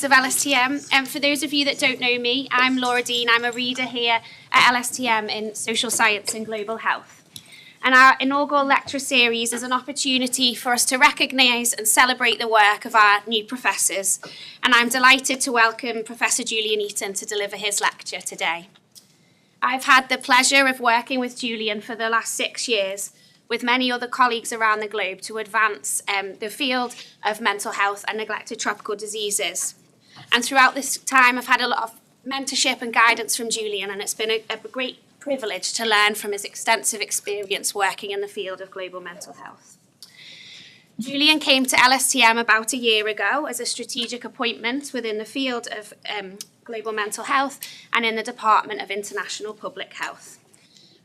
Of LSTM. And for those of you that don't know me, I'm Laura Dean. I'm a reader here at LSTM in Social Science and Global Health. And our inaugural lecture series is an opportunity for us to recognise and celebrate the work of our new professors. And I'm delighted to welcome Professor Julian Eaton to deliver his lecture today. I've had the pleasure of working with Julian for the last 6 years, with many other colleagues around the globe, to advance the field of mental health and neglected tropical diseases. And throughout this time, I've had a lot of mentorship and guidance from Julian, and it's been a great privilege to learn from his extensive experience working in the field of global mental health. Julian came to LSTM about a year ago as a strategic appointment within the field of global mental health and in the Department of International Public Health.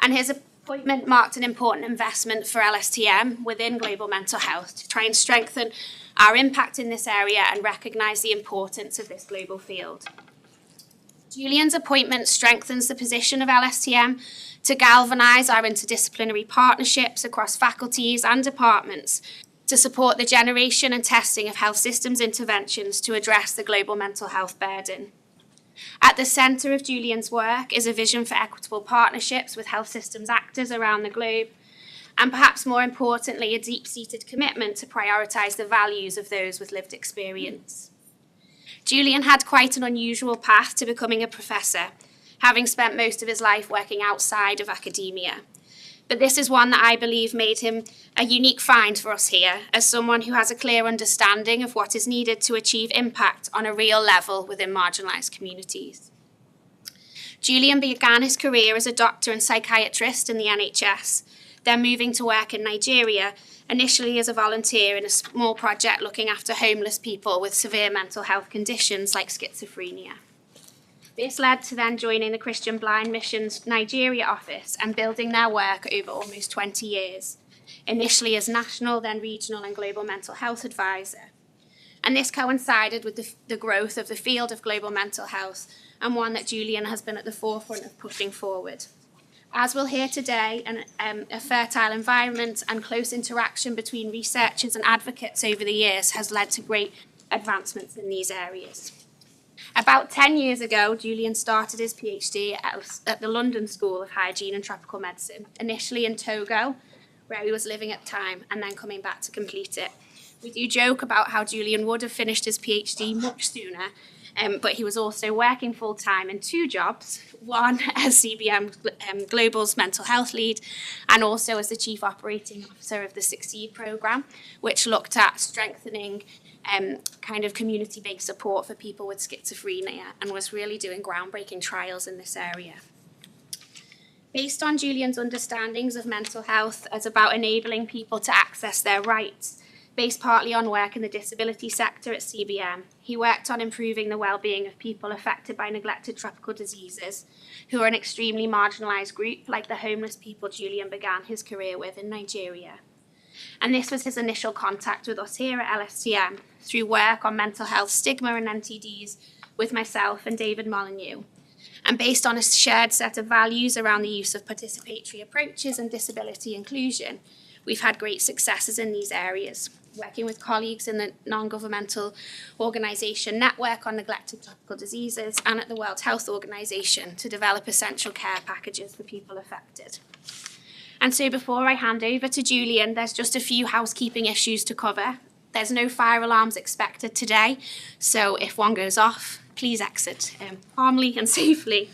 And his appointment marked an important investment for LSTM within global mental health to try and strengthen our impact in this area and recognise the importance of this global field. Julian's appointment strengthens the position of LSTM to galvanise our interdisciplinary partnerships across faculties and departments to support the generation and testing of health systems interventions to address the global mental health burden. At the centre of Julian's work is a vision for equitable partnerships with health systems actors around the globe, and perhaps more importantly, a deep-seated commitment to prioritise the values of those with lived experience. Julian had quite an unusual path to becoming a professor, having spent most of his life working outside of academia. But this is one that I believe made him a unique find for us here, as someone who has a clear understanding of what is needed to achieve impact on a real level within marginalised communities. Julian began his career as a doctor and psychiatrist in the NHS, then moving to work in Nigeria, initially as a volunteer in a small project looking after homeless people with severe mental health conditions like schizophrenia. This led to then joining the Christian Blind Mission's Nigeria office and building their work over almost 20 years, initially as national, then regional and global mental health advisor. And this coincided with the growth of the field of global mental health, and one that Julian has been at the forefront of pushing forward. As we'll hear today, a fertile environment and close interaction between researchers and advocates over the years has led to great advancements in these areas. About 10 years ago, Julian started his PhD at the London School of Hygiene and Tropical Medicine, initially in Togo, where he was living at the time, and then coming back to complete it. We do joke about how Julian would have finished his PhD much sooner, but he was also working full-time in 2 jobs, one as CBM Global's mental health lead, and also as the Chief Operating Officer of the Succeed programme, which looked at strengthening kind of community-based support for people with schizophrenia and was really doing groundbreaking trials in this area. Based on Julian's understandings of mental health as about enabling people to access their rights, based partly on work in the disability sector at CBM, he worked on improving the well-being of people affected by neglected tropical diseases, who are an extremely marginalised group, like the homeless people Julian began his career with in Nigeria. And this was his initial contact with us here at LSTM, through work on mental health stigma and NTDs with myself and David Molyneux. And based on a shared set of values around the use of participatory approaches and disability inclusion, we've had great successes in these areas, working with colleagues in the non-governmental organisation Network on Neglected Tropical Diseases and at the World Health Organization to develop essential care packages for people affected. And so before I hand over to Julian, there's just a few housekeeping issues to cover. There's no fire alarms expected today, so if one goes off, please exit calmly and safely.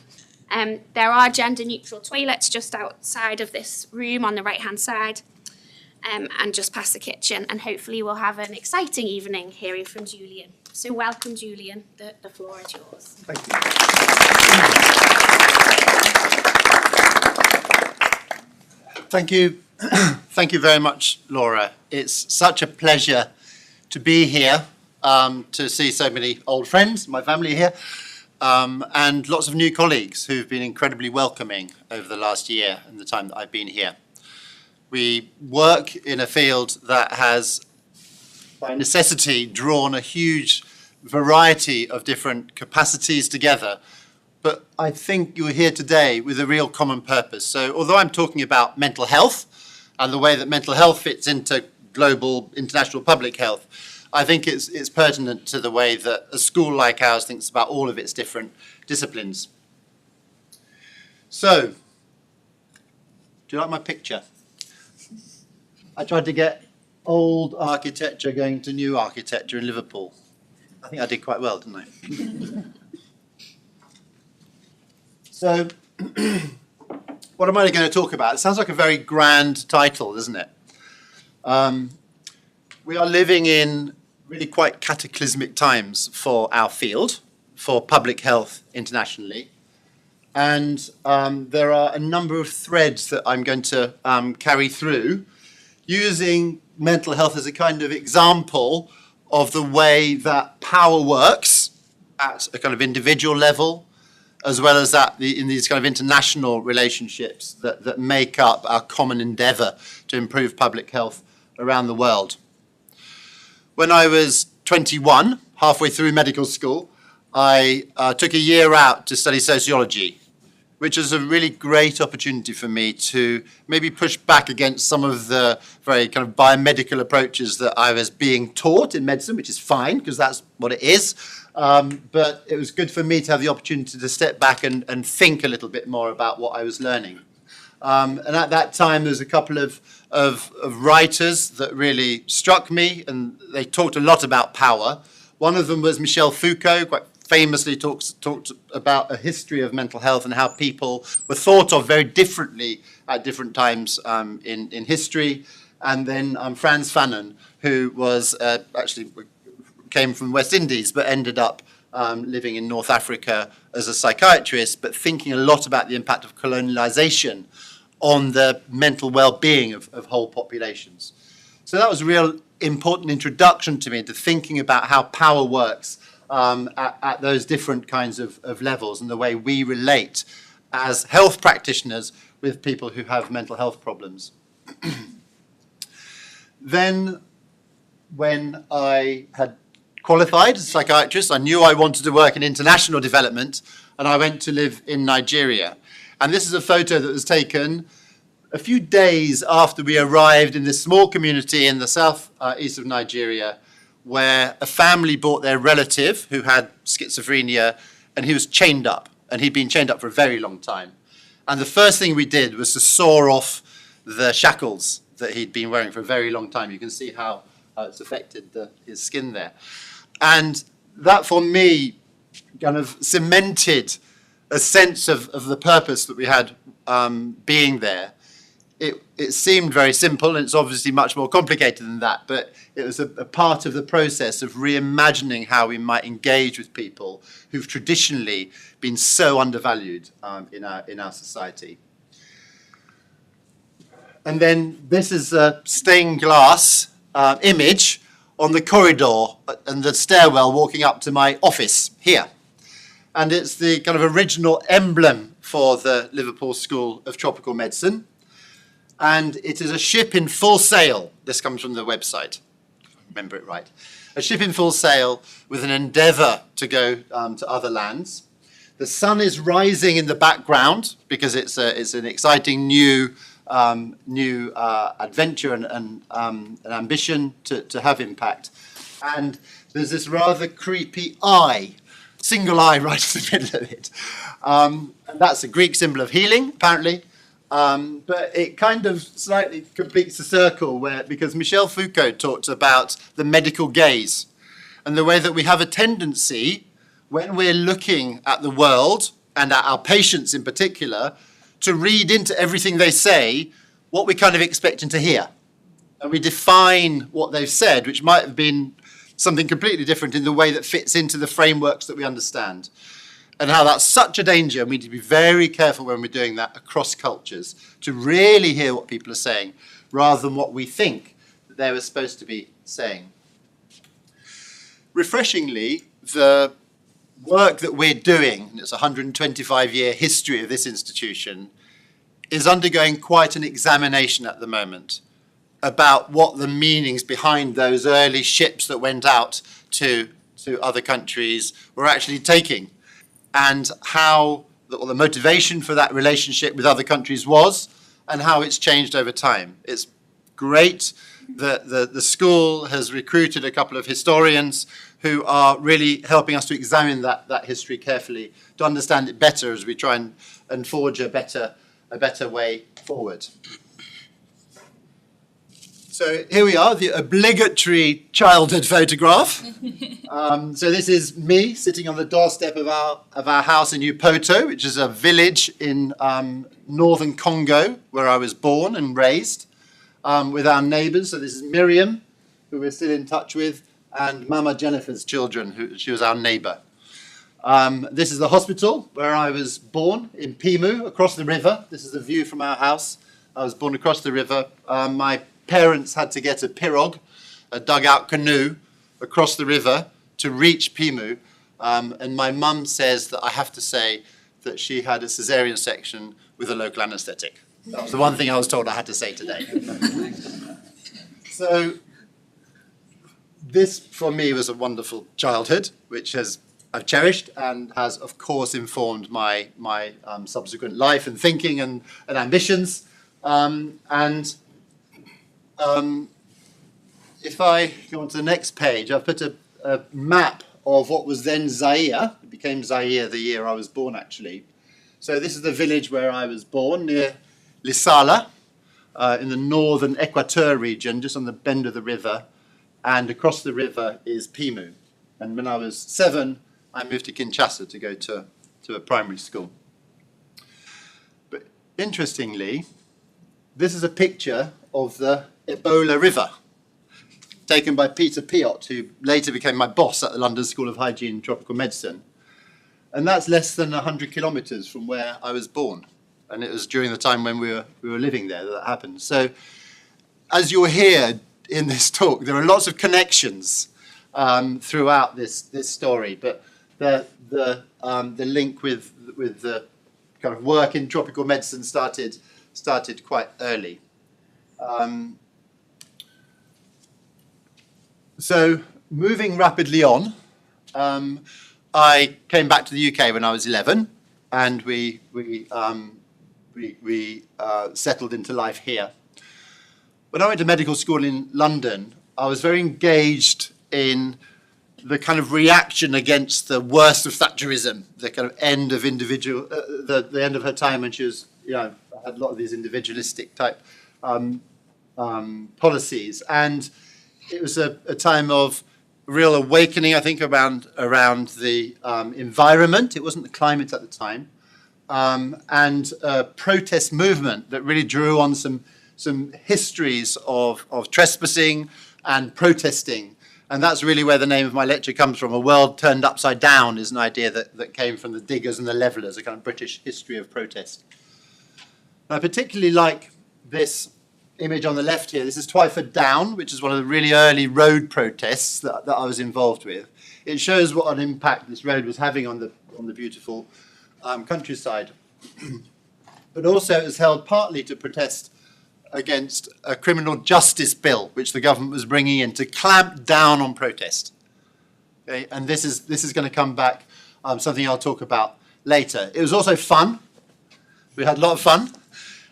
There are gender-neutral toilets just outside of this room on the right-hand side, and just past the kitchen, and hopefully we'll have an exciting evening hearing from Julian. So welcome, Julian. The floor is yours. Thank you. Thank you. Thank you very much, Laura. It's such a pleasure to be here, to see so many old friends, my family here, and lots of new colleagues who've been incredibly welcoming over the last year and the time that I've been here. We work in a field that has, by necessity, drawn a huge variety of different capacities together. But I think you're here today with a real common purpose. So although I'm talking about mental health and the way that mental health fits into global international public health, I think it's pertinent to the way that a school like ours thinks about all of its different disciplines. So, do you like my picture? I tried to get old architecture going to new architecture in Liverpool. I think I did quite well, didn't I? So, what am I going to talk about? It sounds like a very grand title, doesn't it? We are living in really quite cataclysmic times for our field, for public health internationally. And there are a number of threads that I'm going to carry through, using mental health as a kind of example of the way that power works at a kind of individual level, as well as in these kind of international relationships that make up our common endeavour to improve public health around the world. When I was 21, halfway through medical school, I took a year out to study sociology, which was a really great opportunity for me to maybe push back against some of the very kind of biomedical approaches that I was being taught in medicine, which is fine, because that's what it is. But it was good for me to have the opportunity to step back and think a little bit more about what I was learning. And at that time, there was a couple of writers that really struck me, and they talked a lot about power. One of them was Michel Foucault, quite famously talked about a history of mental health and how people were thought of very differently at different times in history. And then Frantz Fanon, who was actually came from West Indies, but ended up living in North Africa as a psychiatrist, but thinking a lot about the impact of colonialization on the mental well-being of whole populations. So that was a real important introduction to me to thinking about how power works at those different kinds of levels and the way we relate as health practitioners with people who have mental health problems. Then, when I had qualified as a psychiatrist, I knew I wanted to work in international development, and I went to live in Nigeria. And this is a photo that was taken a few days after we arrived in this small community in the south east of Nigeria, where a family brought their relative who had schizophrenia, and he was chained up, and he'd been chained up for a very long time. And the first thing we did was to saw off the shackles that he'd been wearing for a very long time. You can see how it's affected his skin there. And that, for me, kind of cemented a sense of the purpose that we had being there. It seemed very simple, and it's obviously much more complicated than that, but it was a part of the process of reimagining how we might engage with people who've traditionally been so undervalued in our society. And then this is a stained glass image on the corridor and the stairwell walking up to my office here. And it's the kind of original emblem for the Liverpool School of Tropical Medicine. And it is a ship in full sail. This comes from the website, if I remember it right. A ship in full sail with an endeavour to go to other lands. The sun is rising in the background because it's an exciting new adventure and an ambition to have impact. And there's this rather creepy eye, single eye right in the middle of it. And that's a Greek symbol of healing, apparently. But it kind of slightly completes the circle because Michel Foucault talked about the medical gaze and the way that we have a tendency, when we're looking at the world and at our patients in particular, to read into everything they say what we're kind of expecting to hear. And we define what they've said, which might have been something completely different in the way that fits into the frameworks that we understand. And how that's such a danger, and we need to be very careful when we're doing that across cultures, to really hear what people are saying, rather than what we think that they were supposed to be saying. Refreshingly, the work that we're doing, and it's a 125-year history of this institution, is undergoing quite an examination at the moment about what the meanings behind those early ships that went out to other countries were actually taking, and how the motivation for that relationship with other countries was, and how it's changed over time. It's great The school has recruited a couple of historians who are really helping us to examine that history carefully, to understand it better as we try and forge a better way forward. So here we are, the obligatory childhood photograph. So this is me sitting on the doorstep of our house in Upoto, which is a village in northern Congo, where I was born and raised, with our neighbours. So this is Miriam, who we're still in touch with, and Mama Jennifer's children, she was our neighbour. This is the hospital where I was born, in Pimu, across the river. This is the view from our house. I was born across the river. My parents had to get a pirogue, a dugout canoe, across the river to reach Pimu. And my mum says that I have to say that she had a caesarean section with a local anaesthetic. That was the one thing I was told I had to say today. So this, for me, was a wonderful childhood, which I've cherished and has, of course, informed my subsequent life and thinking and ambitions. If I go on to the next page, I've put a map of what was then Zaire. It became Zaire the year I was born, actually. So this is the village where I was born, near Lisala, in the northern Equateur region, just on the bend of the river. And across the river is Pimu. And when I was 7, I moved to Kinshasa to go to a primary school. But interestingly, this is a picture of the Ebola River, taken by Peter Piot, who later became my boss at the London School of Hygiene and Tropical Medicine. And that's less than 100 kilometres from where I was born. And it was during the time when we were living there that happened. So as you'll hear in this talk, there are lots of connections throughout this story. But the link with the kind of work in tropical medicine started quite early. So moving rapidly on, I came back to the UK when I was 11, and we settled into life here. When I went to medical school in London, I was very engaged in the kind of reaction against the worst of Thatcherism, the kind of end of the end of her time when she was, had a lot of these individualistic type policies. And it was a time of real awakening, I think, around the environment. It wasn't the climate at the time. And a protest movement that really drew on some histories of trespassing and protesting. And that's really where the name of my lecture comes from. A world turned upside down is an idea that came from the Diggers and the Levellers, a kind of British history of protest. And I particularly like this image on the left here. This is Twyford Down, which is one of the really early road protests that I was involved with. It shows what an impact this road was having on the beautiful countryside. But also it was held partly to protest against a criminal justice bill which the government was bringing in to clamp down on protest. Okay? And this is going to come back, something I'll talk about later. It was also fun. We had a lot of fun.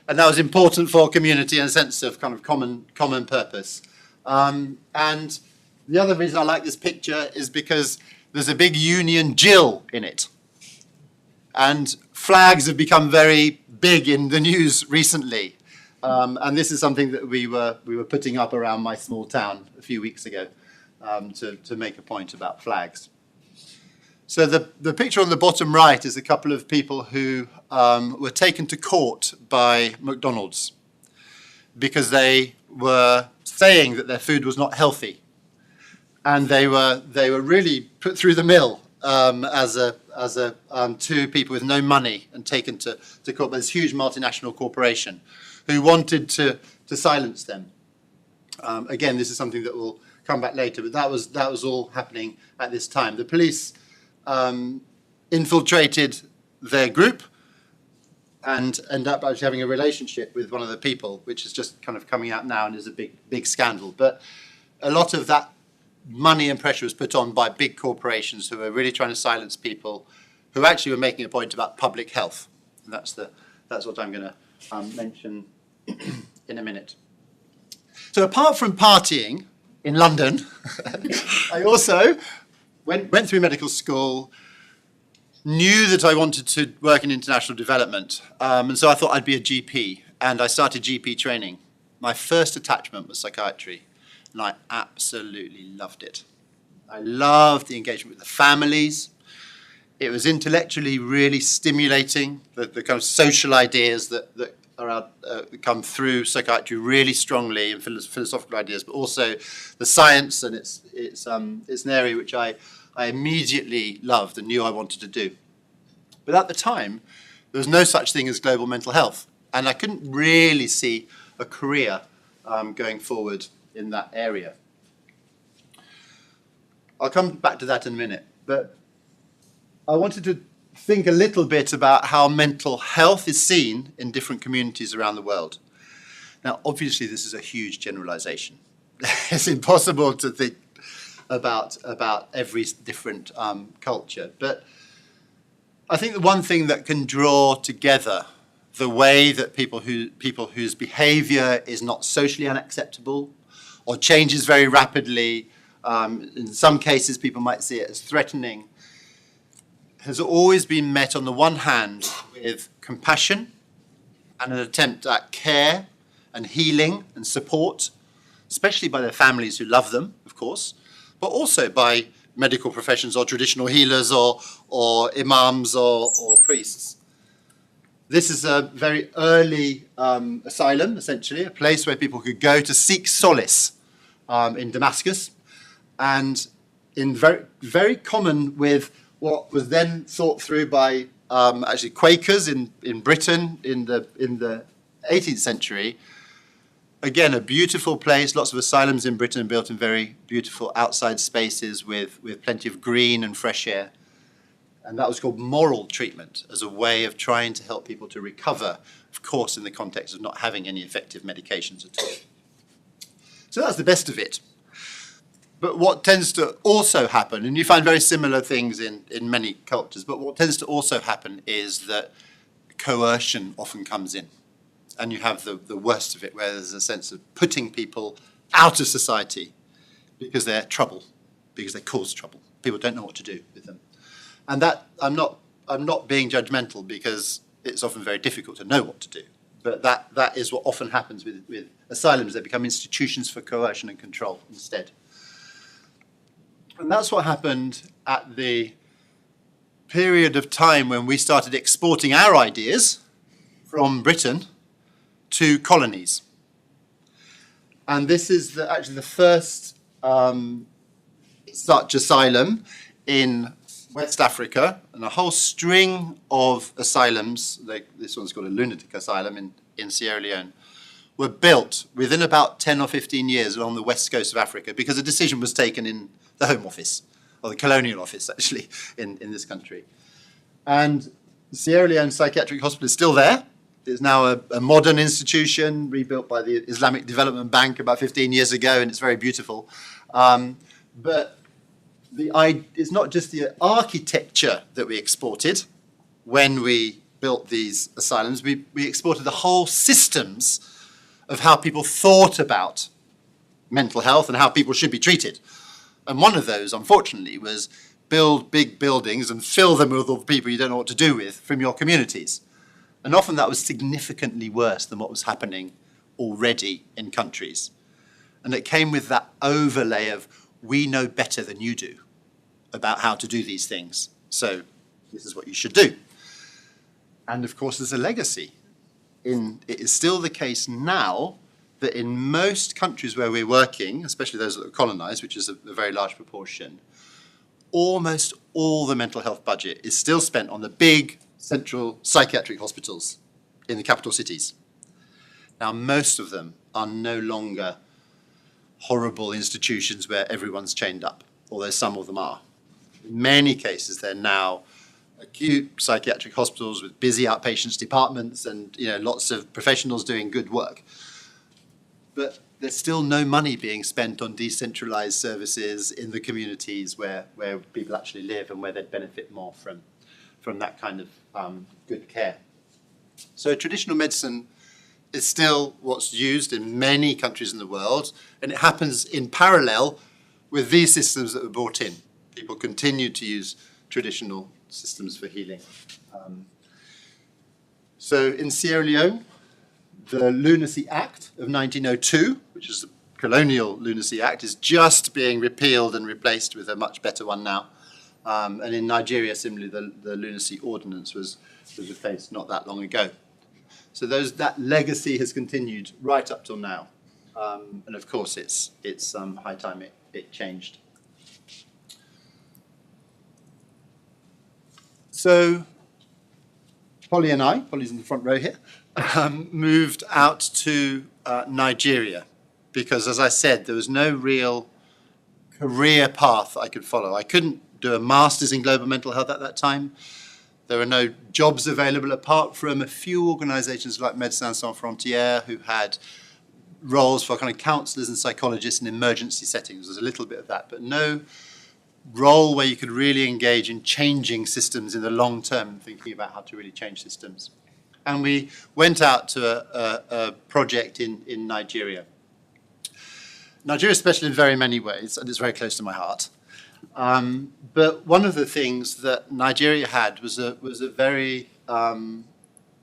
And that was important for community and a sense of kind of common purpose. And the other reason I like this picture is because there's a big Union Jill in it. And flags have become very big in the news recently. And this is something that we were putting up around my small town a few weeks ago to make a point about flags. So the picture on the bottom right is a couple of people who were taken to court by McDonald's because they were saying that their food was not healthy, and they were really put through the mill as two people with no money and taken to court by this huge multinational corporation who wanted to silence them. Again, this is something that will come back later, but that was all happening at this time. The police infiltrated their group and ended up actually having a relationship with one of the people, which is just kind of coming out now and is a big scandal. But a lot of that money and pressure was put on by big corporations who were really trying to silence people who actually were making a point about public health. And that's what I'm going to mention in a minute. So apart from partying in London, I also went through medical school, knew that I wanted to work in international development, and so I thought I'd be a GP, and I started GP training. My first attachment was psychiatry, and I absolutely loved it. I loved the engagement with the families. It was intellectually really stimulating, the kind of social ideas that are out, come through psychiatry really strongly, and philosophical ideas, but also the science, and it's an area which I immediately loved and knew I wanted to do. But at the time, there was no such thing as global mental health, and I couldn't really see a career going forward in that area. I'll come back to that in a minute, but I wanted to think a little bit about how mental health is seen in different communities around the world. Now, obviously, this is a huge generalization. It's impossible to think about every different culture, but I think the one thing that can draw together the way that people whose behavior is not socially unacceptable or changes very rapidly, in some cases people might see it as threatening, has always been met on the one hand with compassion and an attempt at care and healing and support, especially by their families who love them, of course, but also by medical professions or traditional healers or imams or priests. This is a very early asylum, essentially, a place where people could go to seek solace in Damascus, and in very common with what was then thought through by actually Quakers in Britain in the 18th century. Again, a beautiful place, lots of asylums in Britain built in very beautiful outside spaces with plenty of green and fresh air. And that was called moral treatment as a way of trying to help people to recover, of course, in the context of not having any effective medications at all. So that's the best of it. But what tends to also happen, and you find very similar things in many cultures, but what tends to also happen is that coercion often comes in. And you have the worst of it, where there's a sense of putting people out of society because they're trouble, because they cause trouble. People don't know what to do with them. And that, I'm not being judgmental, because it's often very difficult to know what to do. But that is what often happens with asylums. They become institutions for coercion and control instead. And that's what happened at the period of time when we started exporting our ideas from Britain to colonies. And this is actually the first such asylum in West Africa, and a whole string of asylums, like this one's called a lunatic asylum in Sierra Leone, were built within about 10 or 15 years along the west coast of Africa, because a decision was taken in the Home Office, or the Colonial Office, actually, in this country. And the Sierra Leone Psychiatric Hospital is still there. It's now a modern institution, rebuilt by the Islamic Development Bank about 15 years ago, and it's very beautiful. But it's not just the architecture that we exported when we built these asylums. We exported the whole systems of how people thought about mental health and how people should be treated. And one of those, unfortunately, was build big buildings and fill them with all the people you don't know what to do with from your communities. And often that was significantly worse than what was happening already in countries. And it came with that overlay of, we know better than you do about how to do these things, so this is what you should do. And of course, there's a legacy. It is still the case now that in most countries where we're working, especially those that are colonized, which is a very large proportion, almost all the mental health budget is still spent on the big central psychiatric hospitals in the capital cities. Now, most of them are no longer horrible institutions where everyone's chained up, although some of them are. In many cases, they're now acute psychiatric hospitals with busy outpatients departments and lots of professionals doing good work. But there's still no money being spent on decentralized services in the communities where people actually live and where they'd benefit more from that kind of good care. So traditional medicine is still what's used in many countries in the world, and it happens in parallel with these systems that were brought in. People continue to use traditional systems for healing. So in Sierra Leone, the Lunacy Act of 1902, which is the colonial Lunacy Act, is just being repealed and replaced with a much better one now. And in Nigeria, similarly, the Lunacy Ordinance was replaced not that long ago. So that legacy has continued right up till now. And of course, it's high time it changed. So Polly's in the front row here, moved out to Nigeria because, as I said, there was no real career path I could follow. I couldn't do a master's in global mental health at that time. There were no jobs available apart from a few organizations like Médecins Sans Frontières who had roles for kind of counselors and psychologists in emergency settings. There's a little bit of that, but no role where you could really engage in changing systems in the long term, thinking about how to really change systems. And we went out to a project in Nigeria. Nigeria is special in very many ways, and it's very close to my heart. But one of the things that Nigeria had was a very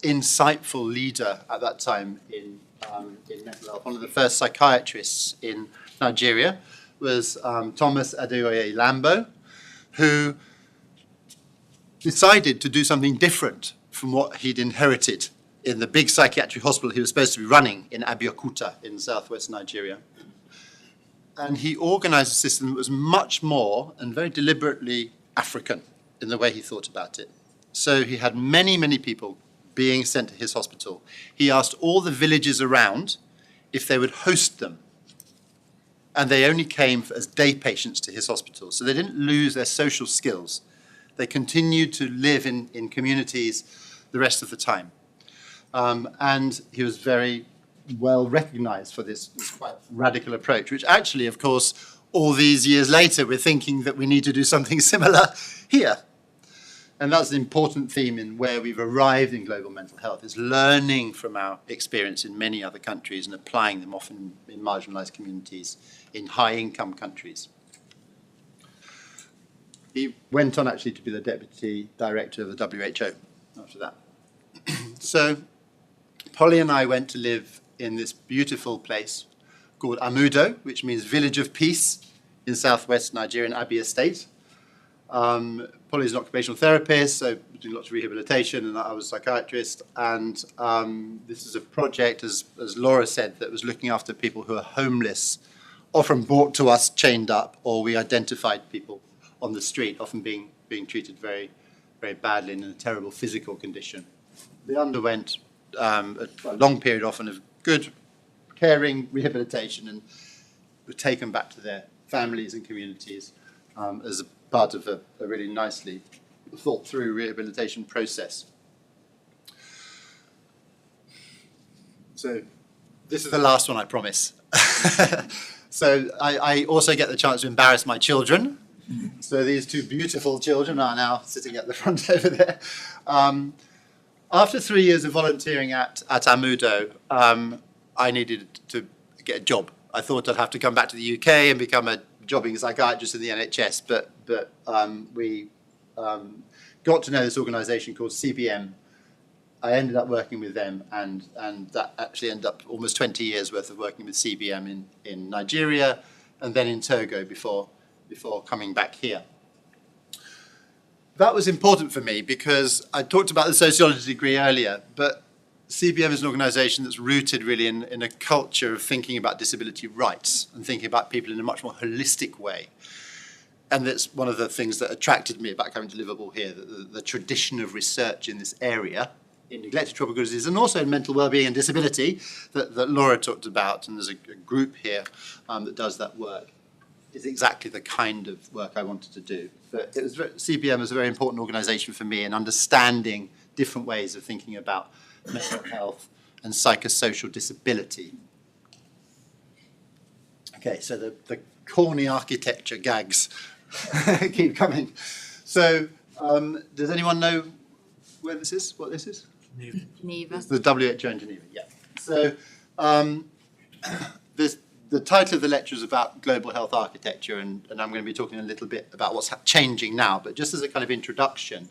insightful leader at that time in mental health. One of the first psychiatrists in Nigeria was Thomas Adeoye Lambo, who decided to do something different from what he'd inherited in the big psychiatric hospital he was supposed to be running in Abeokuta in southwest Nigeria. And he organized a system that was much more and very deliberately African in the way he thought about it. So he had many, many people being sent to his hospital. He asked all the villages around if they would host them. And they only came as day patients to his hospital. So they didn't lose their social skills. They continued to live in communities the rest of the time. And he was very well recognized for this quite radical approach, which actually, of course, all these years later, we're thinking that we need to do something similar here. And that's an important theme in where we've arrived in global mental health, is learning from our experience in many other countries and applying them often in marginalized communities, in high-income countries. He went on actually to be the deputy director of the WHO after that. So Polly and I went to live in this beautiful place called Amudo, which means Village of Peace in southwest Nigeria in Abia State. Polly's an occupational therapist, so doing lots of rehabilitation, and I was a psychiatrist. And this is a project, as Laura said, that was looking after people who are homeless, often brought to us chained up, or we identified people on the street, often being treated very, very badly and in a terrible physical condition. They underwent a long period often of good, caring rehabilitation and were taken back to their families and communities as a part of a really nicely thought through rehabilitation process. So this is the last one, I promise. So I also get the chance to embarrass my children. So these two beautiful children are now sitting at the front over there. After 3 years of volunteering at Amudo, I needed to get a job. I thought I'd have to come back to the UK and become a jobbing psychiatrist in the NHS, but we got to know this organisation called CBM. I ended up working with them, and that actually ended up almost 20 years worth of working with CBM in Nigeria and then in Togo before coming back here. That was important for me because I talked about the sociology degree earlier, but CBM is an organisation that's rooted really in a culture of thinking about disability rights and thinking about people in a much more holistic way. And that's one of the things that attracted me about coming to Liverpool here, the tradition of research in this area, in neglected tropical disease, and also in mental well-being and disability that Laura talked about, and there's a group here that does that work, is exactly the kind of work I wanted to do. But CBM is a very important organisation for me in understanding different ways of thinking about mental health and psychosocial disability. Okay, so the corny architecture gags keep coming. So does anyone know where this is, what this is? Geneva. It's the WHO in Geneva, yeah. So the title of the lecture is about global health architecture, and I'm going to be talking a little bit about what's changing now. But just as a kind of introduction,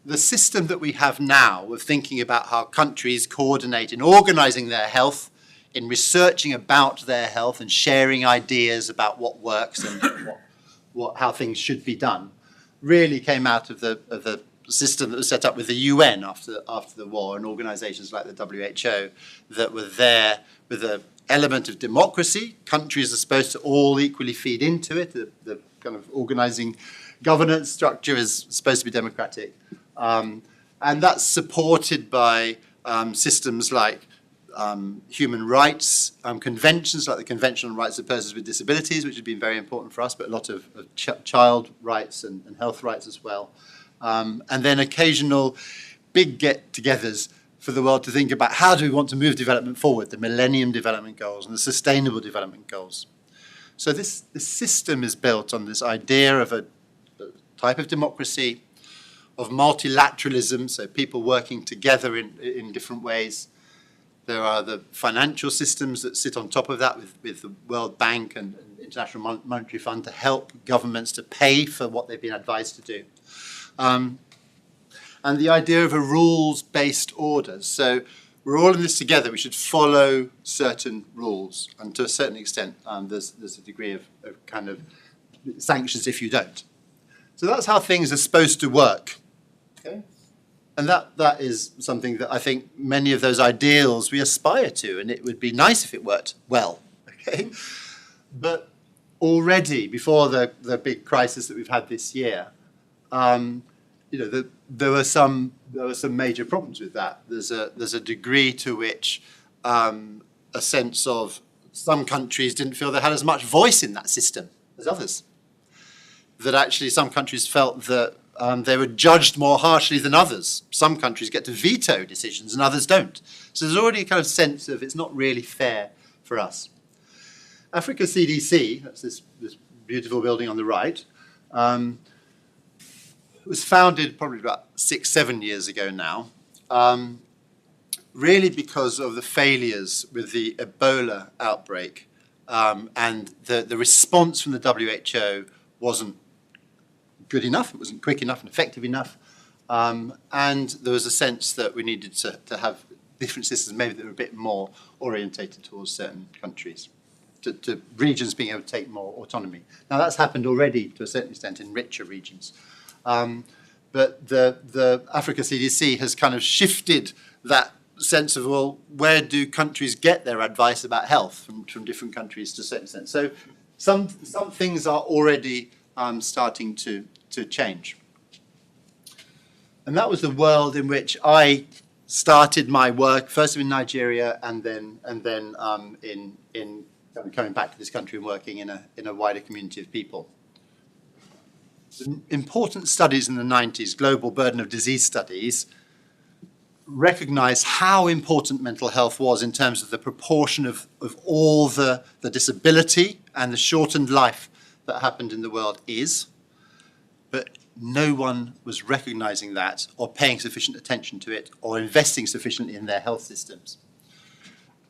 the system that we have now of thinking about how countries coordinate in organizing their health, in researching about their health and sharing ideas about what works and how things should be done, really came out of the system that was set up with the UN after the war, and organizations like the WHO that were there with an element of democracy. Countries are supposed to all equally feed into it. The kind of organizing governance structure is supposed to be democratic. And that's supported by systems like human rights conventions, like the Convention on Rights of Persons with Disabilities, which has been very important for us, but a lot of child rights and health rights as well. And then occasional big get-togethers for the world to think about how do we want to move development forward, the Millennium Development Goals and the Sustainable Development Goals. So this system is built on this idea of a type of democracy, of multilateralism, so people working together in different ways. There are the financial systems that sit on top of that with the World Bank and International Monetary Fund to help governments to pay for what they've been advised to do. And the idea of a rules-based order. So we're all in this together. We should follow certain rules. And to a certain extent, there's a degree of kind of sanctions if you don't. So that's how things are supposed to work. Okay? And that is something that I think many of those ideals we aspire to, and it would be nice if it worked well. Okay? But already, before the big crisis that we've had this year, there were some major problems with that. There's a degree to which a sense of some countries didn't feel they had as much voice in that system as others. That actually some countries felt that they were judged more harshly than others. Some countries get to veto decisions and others don't. So there's already a kind of sense of it's not really fair for us. Africa CDC, that's this beautiful building on the right, was founded probably about 6-7 years ago now, really because of the failures with the Ebola outbreak, and the response from the WHO wasn't good enough, it wasn't quick enough and effective enough, and there was a sense that we needed to have different systems, maybe that were a bit more orientated towards certain countries, to regions being able to take more autonomy. Now that's happened already to a certain extent in richer regions. But the Africa CDC has kind of shifted that sense of, well, where do countries get their advice about health from different countries to a certain extent? So some things are already starting to change. And that was the world in which I started my work, first in Nigeria and then in coming back to this country and working in a wider community of people. Important studies in the 90s, global burden of disease studies, recognized how important mental health was in terms of the proportion of all the disability and the shortened life that happened in the world is, but no one was recognizing that or paying sufficient attention to it or investing sufficiently in their health systems.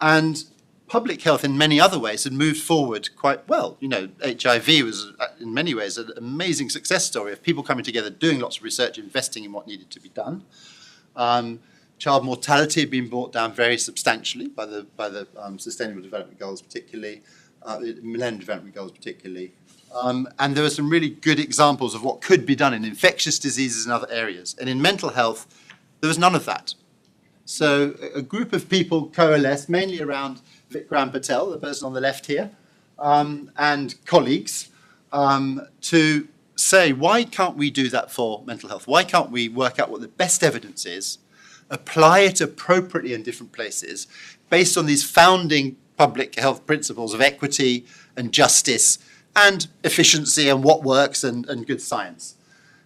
And public health in many other ways had moved forward quite well. You know, HIV was in many ways an amazing success story of people coming together, doing lots of research, investing in what needed to be done. Child mortality had been brought down very substantially by the Sustainable Development Goals, particularly, Millennium Development Goals particularly. And there were some really good examples of what could be done in infectious diseases and other areas. And in mental health, there was none of that. So a group of people coalesced, mainly around Vikram Patel, the person on the left here, and colleagues, to say, why can't we do that for mental health? Why can't we work out what the best evidence is, apply it appropriately in different places, based on these founding public health principles of equity and justice and efficiency and what works and good science.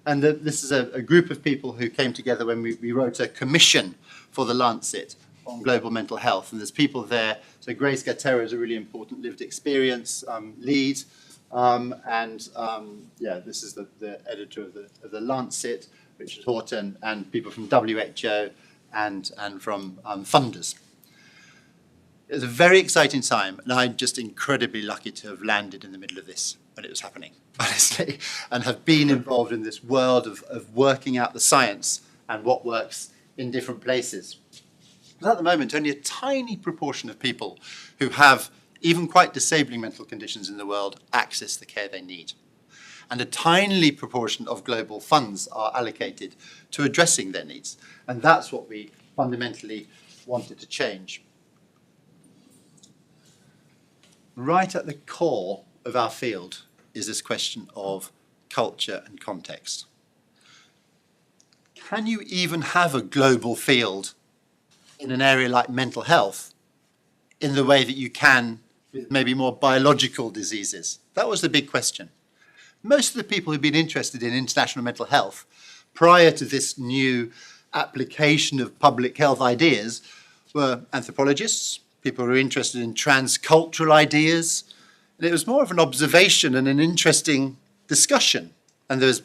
And this is a group of people who came together when we wrote a commission for the Lancet on global mental health. And there's people there. So Grace Gatera is a really important lived experience lead. This is the editor of the Lancet, Richard Horton, and people from WHO and from funders. It was a very exciting time, and I'm just incredibly lucky to have landed in the middle of this when it was happening, honestly, and have been involved in this world of working out the science and what works in different places. But at the moment, only a tiny proportion of people who have even quite disabling mental conditions in the world access the care they need. And a tiny proportion of global funds are allocated to addressing their needs. And that's what we fundamentally wanted to change. Right at the core of our field is this question of culture and context. Can you even have a global field in an area like mental health in the way that you can with maybe more biological diseases? That was the big question. Most of the people who've been interested in international mental health prior to this new application of public health ideas were anthropologists, people who were interested in transcultural ideas, and it was more of an observation and an interesting discussion. And there was,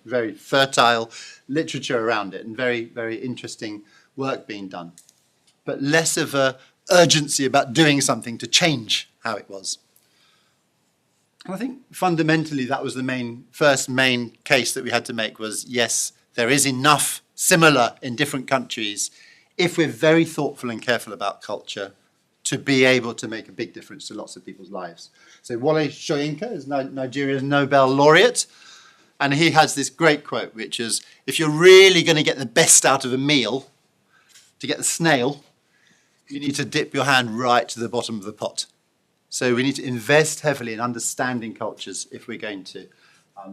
very fertile literature around it and very, very interesting work being done, but less of a urgency about doing something to change how it was. And I think fundamentally that was the first main case that we had to make was, yes, there is enough similar in different countries if we're very thoughtful and careful about culture to be able to make a big difference to lots of people's lives. So Wole Soyinka is Nigeria's Nobel laureate, and he has this great quote, which is, if you're really going to get the best out of a meal, to get the snail, you need to dip your hand right to the bottom of the pot. So we need to invest heavily in understanding cultures if we're going to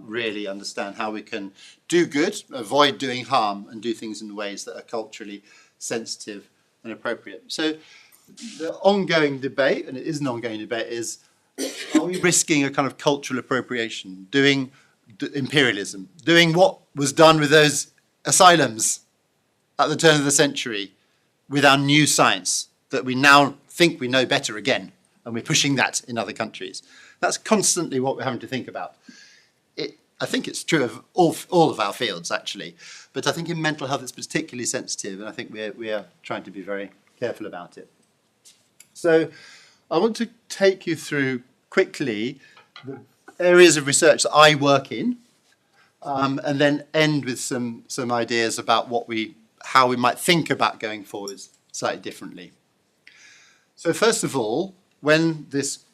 really understand how we can do good, avoid doing harm, and do things in ways that are culturally sensitive and appropriate. So the ongoing debate, and it is an ongoing debate, is are we risking a kind of cultural appropriation, doing imperialism, doing what was done with those asylums at the turn of the century with our new science that we now think we know better again, and we're pushing that in other countries. That's constantly what we're having to think about. I think it's true of all of our fields, actually, but I think in mental health it's particularly sensitive, and I think we are trying to be very careful about it. So I want to take you through quickly the areas of research that I work in, and then end with some ideas about how we might think about going forwards slightly differently. So first of all, when this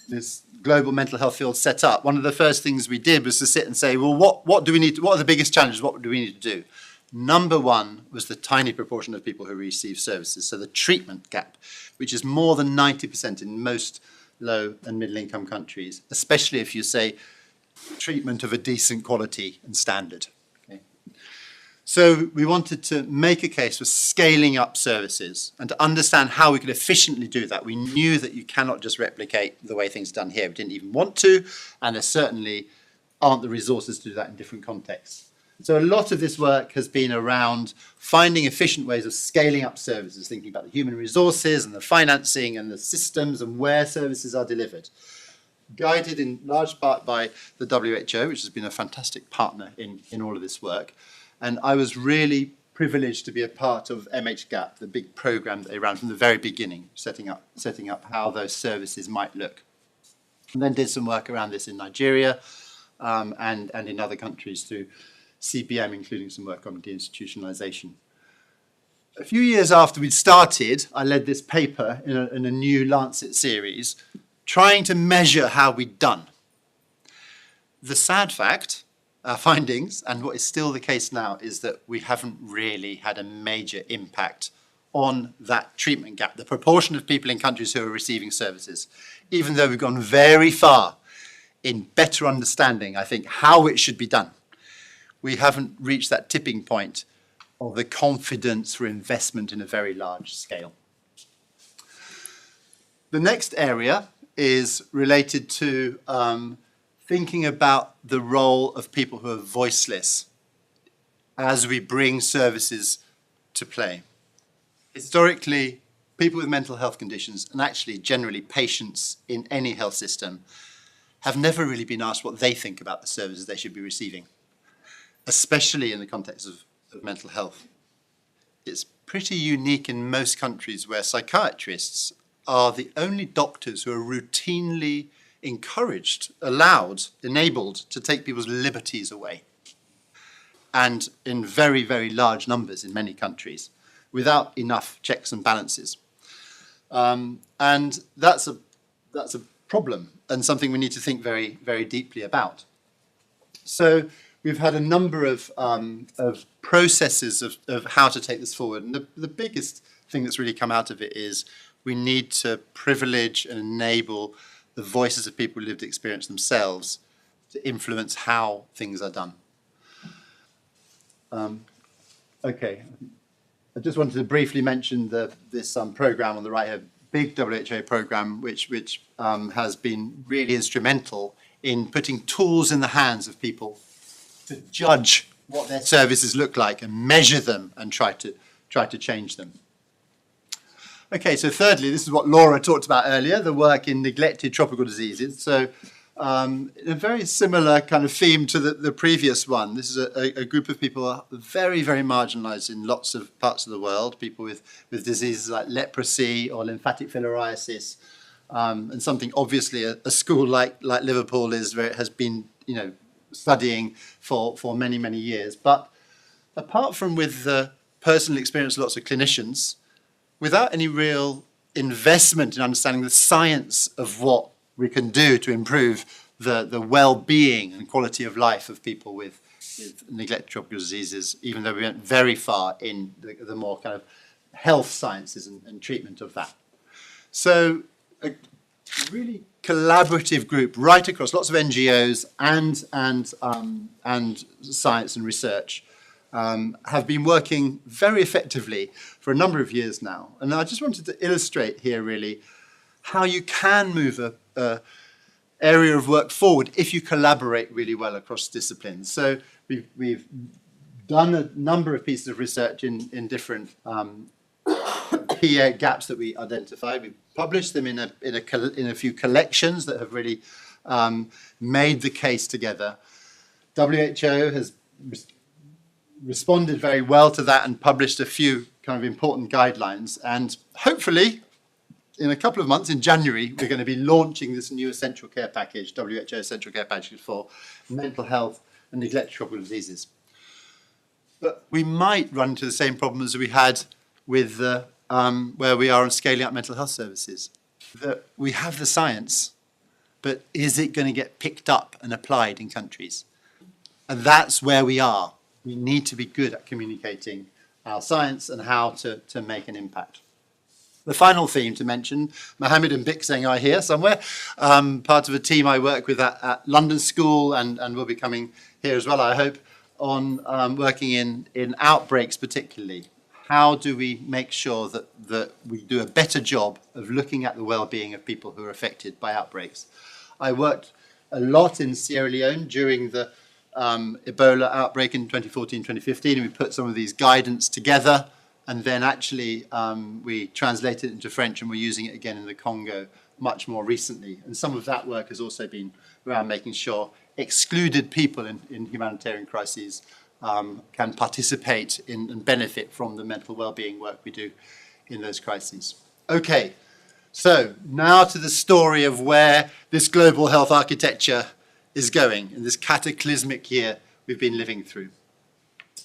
global mental health field set up, one of the first things we did was to sit and say, well, what do we need? What are the biggest challenges? What do we need to do? Number one was the tiny proportion of people who receive services, so the treatment gap, which is more than 90% in most low and middle income countries, especially if you say treatment of a decent quality and standard. Okay. So we wanted to make a case for scaling up services and to understand how we could efficiently do that. We knew that you cannot just replicate the way things are done here. We didn't even want to, and there certainly aren't the resources to do that in different contexts. So a lot of this work has been around finding efficient ways of scaling up services, thinking about the human resources and the financing and the systems and where services are delivered. Guided in large part by the WHO, which has been a fantastic partner in all of this work. And I was really privileged to be a part of MHGAP, the big program that they ran from the very beginning, setting up how those services might look. And then did some work around this in Nigeria and in other countries through CBM, including some work on deinstitutionalization. A few years after we'd started, I led this paper in a new Lancet series, trying to measure how we'd done. The sad fact, our findings, and what is still the case now, is that we haven't really had a major impact on that treatment gap, the proportion of people in countries who are receiving services, even though we've gone very far in better understanding, I think, how it should be done. We haven't reached that tipping point of the confidence for investment in a very large scale. The next area is related to thinking about the role of people who are voiceless as we bring services to play. Historically, people with mental health conditions, and actually generally patients in any health system, have never really been asked what they think about the services they should be receiving, especially in the context of mental health. It's pretty unique in most countries where psychiatrists are the only doctors who are routinely encouraged, allowed, enabled to take people's liberties away, and in very, very large numbers in many countries, without enough checks and balances. And that's a problem, and something we need to think very, very deeply about. So we've had a number of processes of how to take this forward, and the biggest thing that's really come out of it is we need to privilege and enable the voices of people who lived experience themselves to influence how things are done. Okay, I just wanted to briefly mention this program on the right here, big WHO program, which has been really instrumental in putting tools in the hands of people to judge what their services look like and measure them and try to change them. Okay, so thirdly, this is what Laura talked about earlier, the work in neglected tropical diseases. So a very similar kind of theme to the previous one. This is a group of people who are very, very marginalized in lots of parts of the world, people with diseases like leprosy or lymphatic filariasis, and something obviously a school like Liverpool has been studying for many, many years. But apart from with the personal experience of lots of clinicians, without any real investment in understanding the science of what we can do to improve the well-being and quality of life of people with neglected tropical diseases, even though we went very far in the more kind of health sciences and treatment of that. So a really collaborative group right across lots of NGOs and science and research have been working very effectively for a number of years now. And I just wanted to illustrate here really how you can move a area of work forward if you collaborate really well across disciplines. So we've done a number of pieces of research in different key gaps that we identified. We've published them in a few collections that have really made the case together. WHO has responded very well to that and published a few kind of important guidelines. And hopefully, in a couple of months, in January, we're going to be launching this new essential care package, WHO essential care package for mental health and neglected tropical diseases. But we might run into the same problems as we had with where we are on scaling up mental health services. That we have the science, but is it going to get picked up and applied in countries? And that's where we are. We need to be good at communicating our science and how to make an impact. The final theme to mention, Mohammed and Bikseng are here somewhere, part of a team I work with at London School and will be coming here as well, I hope, on working in outbreaks particularly. How do we make sure that we do a better job of looking at the well-being of people who are affected by outbreaks? I worked a lot in Sierra Leone during the Ebola outbreak in 2014-2015, and we put some of these guidance together, and then actually we translated it into French, and we're using it again in the Congo much more recently. And some of that work has also been around making sure excluded people in humanitarian crises can participate in and benefit from the mental well-being work we do in those crises. Okay, so now to the story of where this global health architecture is going in this cataclysmic year we've been living through.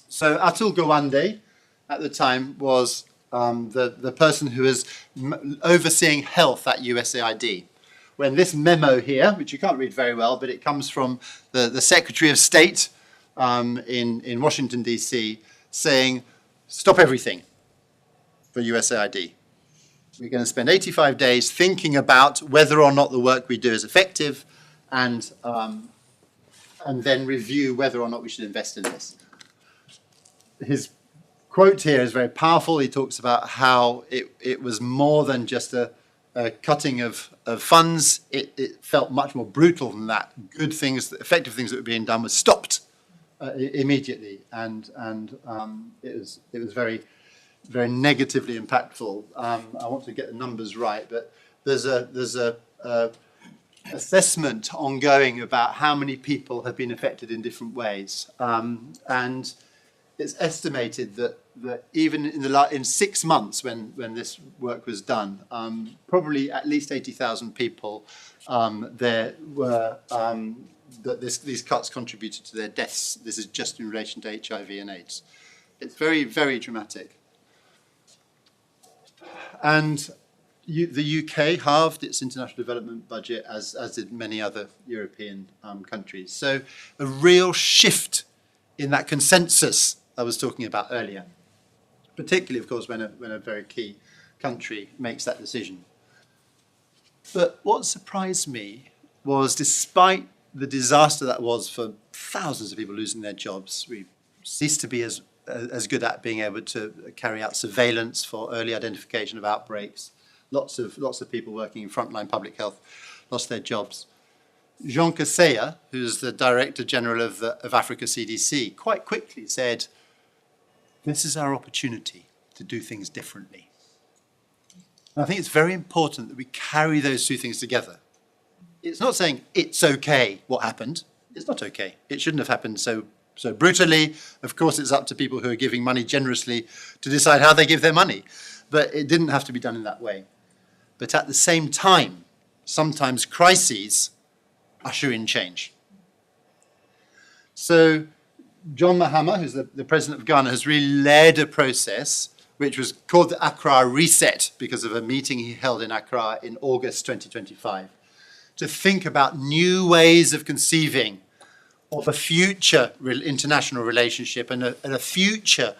So Atul Gawande at the time was the person who was overseeing health at USAID. When this memo here, which you can't read very well, but it comes from the Secretary of State in Washington, D.C., saying, stop everything for USAID. We're going to spend 85 days thinking about whether or not the work we do is effective and then review whether or not we should invest in this. His quote here is very powerful. He talks about how it was more than just a cutting of funds. It felt much more brutal than that. Good things, effective things that were being done were stopped immediately, and it was very, very negatively impactful. I want to get the numbers right, but there's a assessment ongoing about how many people have been affected in different ways, and it's estimated that that even in 6 months when this work was done, probably at least 80,000 people there were that these cuts contributed to their deaths. This is just in relation to HIV and AIDS. It's very, very dramatic. And the UK halved its international development budget, as did many other European countries. So a real shift in that consensus I was talking about earlier, particularly, of course, when a very key country makes that decision. But what surprised me was, despite the disaster that was for thousands of people losing their jobs, we ceased to be as good at being able to carry out surveillance for early identification of outbreaks. Lots of people working in frontline public health lost their jobs. Jean Kaseya, who's the Director General of Africa CDC, quite quickly said, this is our opportunity to do things differently. And I think it's very important that we carry those two things together. It's not saying it's okay what happened. It's not okay. It shouldn't have happened so brutally. Of course, it's up to people who are giving money generously to decide how they give their money. But it didn't have to be done in that way. But at the same time, sometimes crises usher in change. So John Mahama, who's the president of Ghana, has really led a process which was called the Accra Reset because of a meeting he held in Accra in August 2025, to think about new ways of conceiving of a future international relationship and a future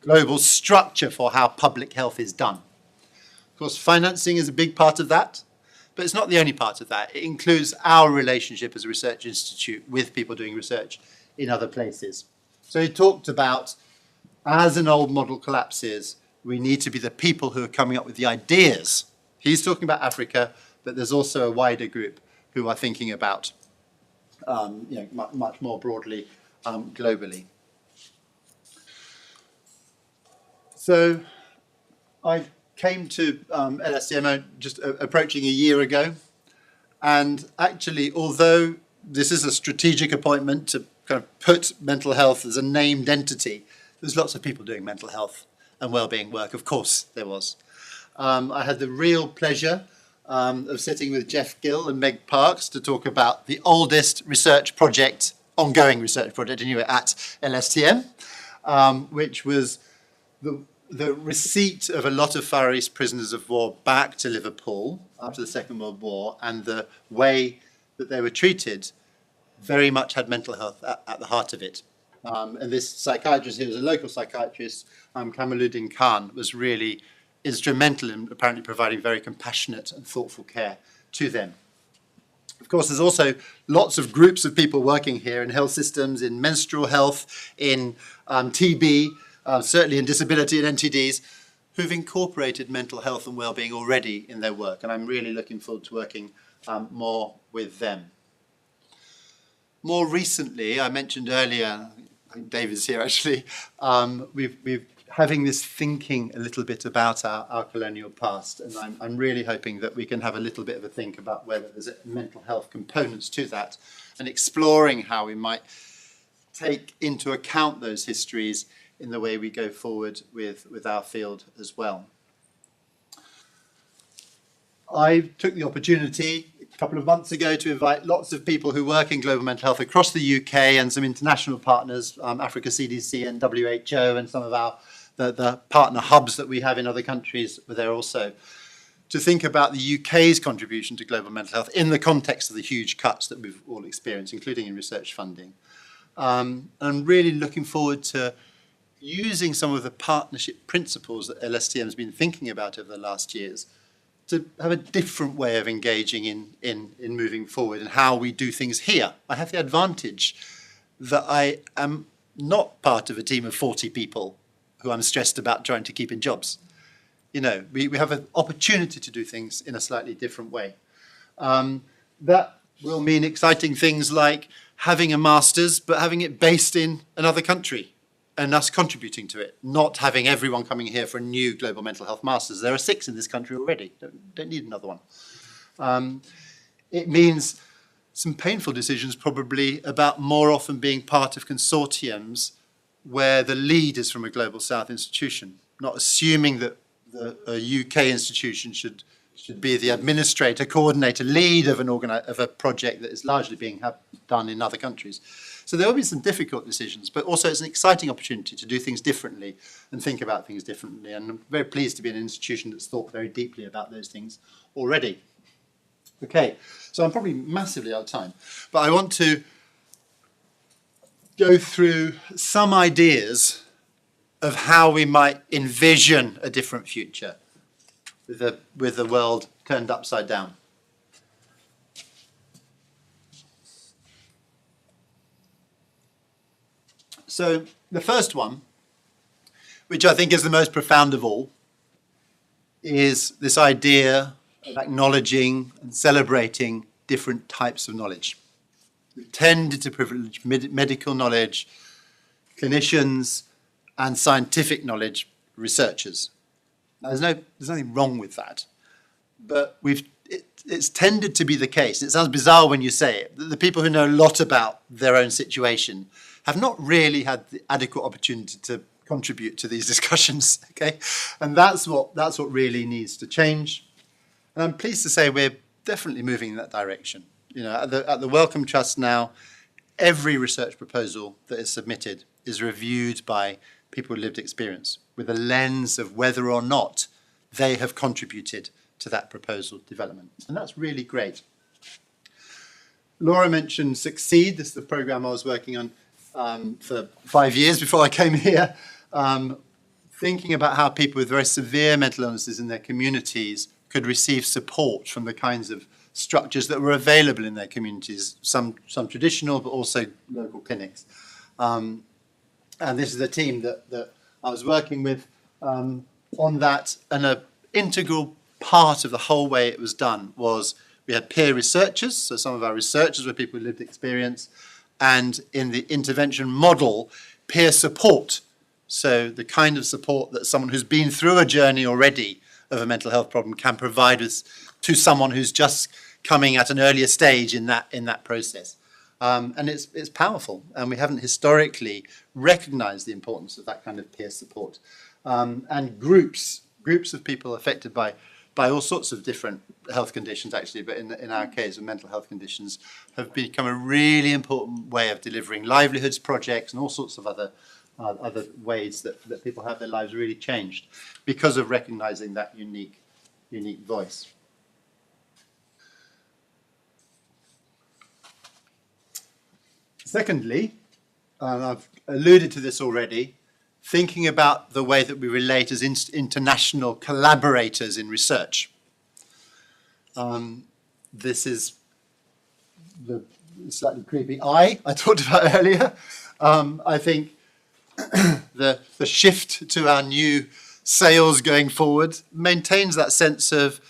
global structure for how public health is done. Of course, financing is a big part of that, but it's not the only part of that. It includes our relationship as a research institute with people doing research in other places. So he talked about, as an old model collapses, we need to be the people who are coming up with the ideas. He's talking about Africa, but there's also a wider group who are thinking about much more broadly globally. So I came to LSTM just approaching a year ago, and actually, although this is a strategic appointment to kind of put mental health as a named entity, there's lots of people doing mental health and wellbeing work. Of course there was. I had the real pleasure of sitting with Jeff Gill and Meg Parks to talk about the oldest research project, ongoing research project anyway, at LSTM, which was the receipt of a lot of Far East prisoners of war back to Liverpool after the Second World War, and the way that they were treated very much had mental health at the heart of it. And this psychiatrist, he was a local psychiatrist, Kamaluddin Khan, was really instrumental in apparently providing very compassionate and thoughtful care to them. Of course, there's also lots of groups of people working here in health systems, in menstrual health, in TB, certainly in disability and NTDs, who've incorporated mental health and well-being already in their work. And I'm really looking forward to working more with them. More recently, I mentioned earlier, I think David's here actually, we've having this thinking a little bit about our colonial past, and I'm really hoping that we can have a little bit of a think about whether there's mental health components to that, and exploring how we might take into account those histories in the way we go forward with our field as well. I took the opportunity a couple of months ago to invite lots of people who work in global mental health across the UK and some international partners, Africa CDC and WHO, and some of the partner hubs that we have in other countries were there also, to think about the UK's contribution to global mental health in the context of the huge cuts that we've all experienced, including in research funding. And really looking forward to using some of the partnership principles that LSTM has been thinking about over the last years to have a different way of engaging in moving forward and how we do things here. I have the advantage that I am not part of a team of 40 people who I'm stressed about trying to keep in jobs. You know, we have an opportunity to do things in a slightly different way. That will mean exciting things like having a master's, but having it based in another country and us contributing to it, not having everyone coming here for a new global mental health master's. There are 6 in this country already. Don't need another one. It means some painful decisions probably about more often being part of consortiums where the lead is from a Global South institution, not assuming that a UK institution should be the administrator, coordinator, lead of of a project that is largely being done in other countries. So there will be some difficult decisions, but also it's an exciting opportunity to do things differently and think about things differently. And I'm very pleased to be in an institution that's thought very deeply about those things already. Okay, so I'm probably massively out of time, but I want to go through some ideas of how we might envision a different future with the world turned upside down. So the first one, which I think is the most profound of all, is this idea of acknowledging and celebrating different types of knowledge. We tend to privilege medical knowledge, clinicians, and scientific knowledge, researchers. Now, there's nothing wrong with that, but it's tended to be the case. It sounds bizarre when you say it, that the people who know a lot about their own situation have not really had the adequate opportunity to contribute to these discussions, okay? And that's what really needs to change. And I'm pleased to say we're definitely moving in that direction. You know, at the Wellcome Trust now, every research proposal that is submitted is reviewed by people with lived experience with a lens of whether or not they have contributed to that proposal development. And that's really great. Laura mentioned Succeed. This is the program I was working on for 5 years before I came here, thinking about how people with very severe mental illnesses in their communities could receive support from the kinds of structures that were available in their communities, some traditional, but also local clinics. And this is a team that I was working with on that, and an integral part of the whole way it was done was we had peer researchers, so some of our researchers were people with lived experience, and in the intervention model, peer support. So the kind of support that someone who's been through a journey already of a mental health problem can provide to someone who's just coming at an earlier stage in that process. And it's powerful, and we haven't historically recognized the importance of that kind of peer support. And groups of people affected by all sorts of different health conditions, actually, but in our case, mental health conditions, have become a really important way of delivering livelihoods projects and all sorts of other ways that people have their lives really changed because of recognizing that unique voice. Secondly, and I've alluded to this already, thinking about the way that we relate as international collaborators in research. This is the slightly creepy eye I talked about earlier. I think the shift to our new sales going forward maintains that sense of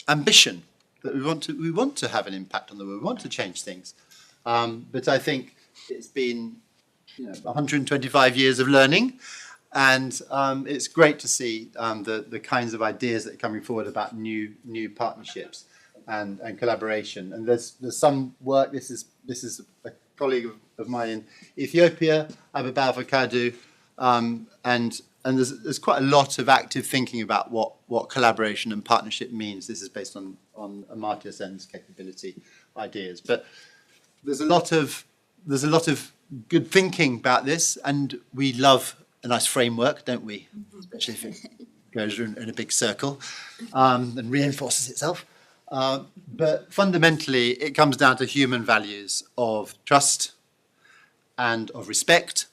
ambition that we want to have an impact on the world, we want to change things. But I think it's been 125 years of learning, and it's great to see the kinds of ideas that are coming forward about new partnerships and collaboration. And there's some work. This is a colleague of mine in Ethiopia, Ababa Avocado, and there's quite a lot of active thinking about what collaboration and partnership means. This is based on Amartya Sen's capability ideas, but there's a lot of good thinking about this, and we love a nice framework, don't we? Especially if it goes in a big circle and reinforces itself. But fundamentally, it comes down to human values of trust and of respect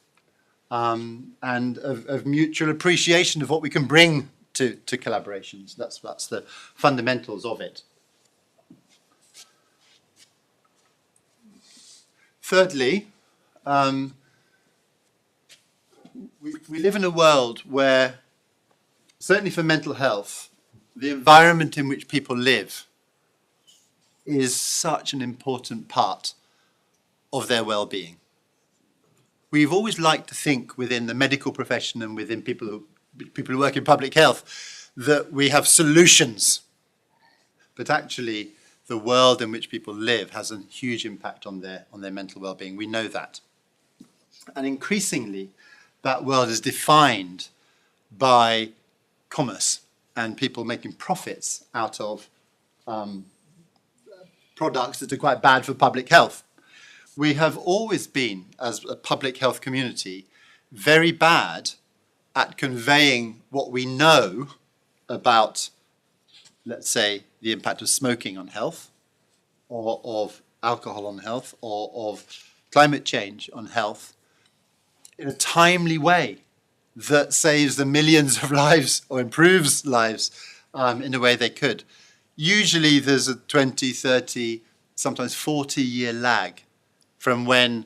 and of mutual appreciation of what we can bring to collaborations. That's the fundamentals of it. Thirdly, we live in a world where, certainly for mental health, the environment in which people live is such an important part of their well-being. We've always liked to think within the medical profession and within people who work in public health that we have solutions, but actually the world in which people live has a huge impact on their mental well-being. We know that. And increasingly, that world is defined by commerce and people making profits out of products that are quite bad for public health. We have always been, as a public health community, very bad at conveying what we know about, let's say, the impact of smoking on health, or of alcohol on health, or of climate change on health, in a timely way that saves the millions of lives or improves lives in a way they could. Usually there's a 20, 30, sometimes 40-year lag from when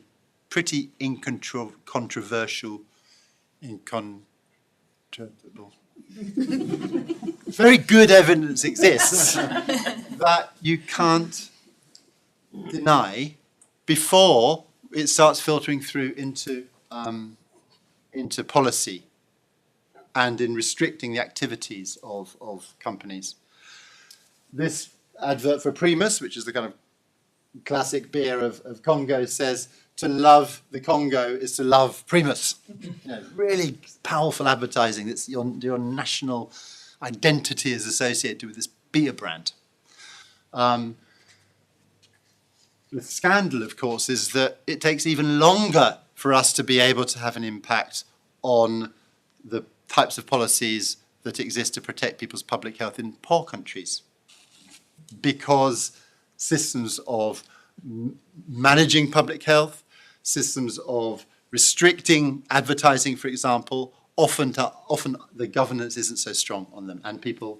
pretty incontrovertible, very good evidence exists that you can't deny before it starts filtering through into policy and in restricting the activities of companies. This advert for Primus, which is the kind of classic beer of Congo, says to love the Congo is to love Primus. Really powerful advertising. That's your national identity is associated with this beer brand. The scandal, of course, is that it takes even longer for us to be able to have an impact on the types of policies that exist to protect people's public health in poor countries, because systems of managing public health, systems of restricting advertising, for example, often the governance isn't so strong on them, and people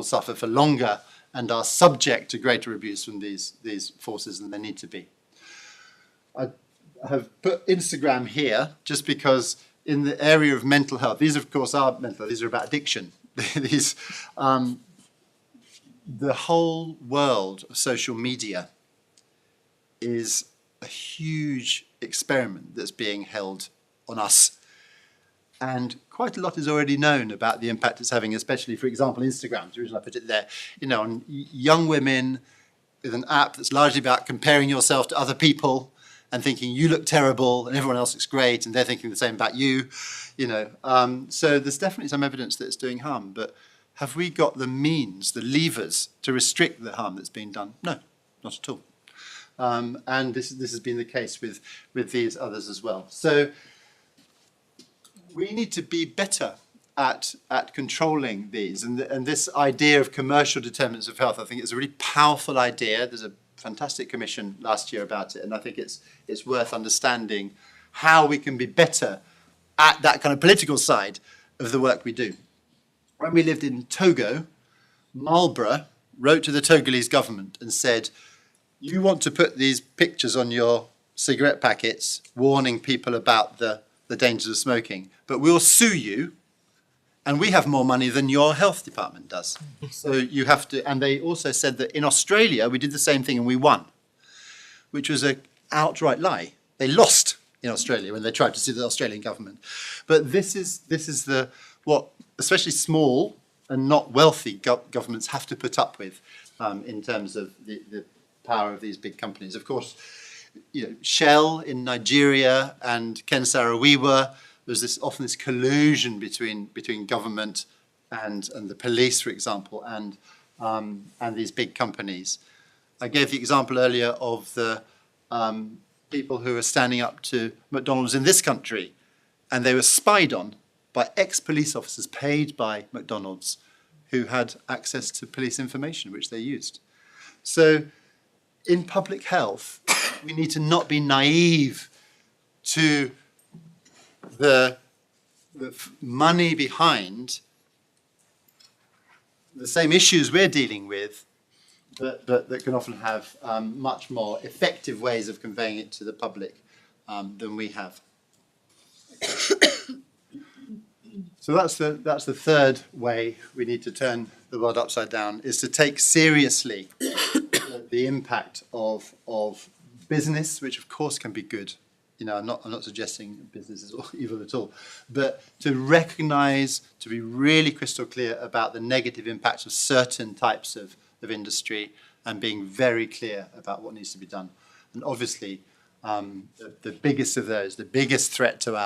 suffer for longer and are subject to greater abuse from these forces than they need to be. I have put Instagram here just because in the area of mental health, these of course are mental health, these are about addiction. These, the whole world of social media is a huge experiment that's being held on us. And quite a lot is already known about the impact it's having, especially, for example, Instagram. The reason I put it there, on young women with an app that's largely about comparing yourself to other people and thinking you look terrible and everyone else looks great and they're thinking the same about you, So there's definitely some evidence that it's doing harm. But have we got the means, the levers, to restrict the harm that's being done? No, not at all. And this has been the case with these others as well. So we need to be better at controlling these. And this idea of commercial determinants of health, I think, is a really powerful idea. There's a fantastic commission last year about it, and I think it's worth understanding how we can be better at that kind of political side of the work we do. When we lived in Togo, Marlborough wrote to the Togolese government and said, you want to put these pictures on your cigarette packets warning people about the dangers of smoking, but we'll sue you, and we have more money than your health department does. So you have to, and they also said that in Australia, we did the same thing and we won, which was an outright lie. They lost in Australia when they tried to sue the Australian government. But this is what especially small and not wealthy governments have to put up with in terms of the power of these big companies. Of course, Shell in Nigeria and Ken Saro-Wiwa, there's often this collusion between government and the police, for example, and these big companies. I gave the example earlier of the people who are standing up to McDonald's in this country, and they were spied on by ex-police officers paid by McDonald's who had access to police information, which they used. So in public health, we need to not be naive to the money behind the same issues we're dealing with, that can often have much more effective ways of conveying it to the public than we have. So that's the third way we need to turn the world upside down, is to take seriously the impact of business, which of course can be good. I'm not suggesting business is evil at all, but to recognise, to be really crystal clear about the negative impacts of certain types of industry, and being very clear about what needs to be done. And obviously, the biggest of those, the biggest threat to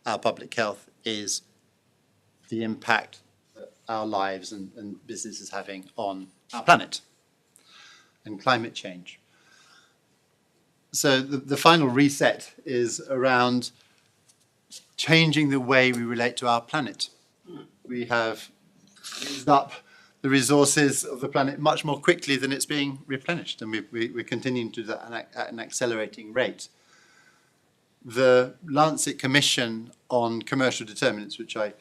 our public health is the impact that our lives and business is having on our planet and climate change. So the final reset is around changing the way we relate to our planet. We have used up the resources of the planet much more quickly than it's being replenished, and we're continuing to do that at an accelerating rate. The Lancet Commission on Commercial Determinants, which I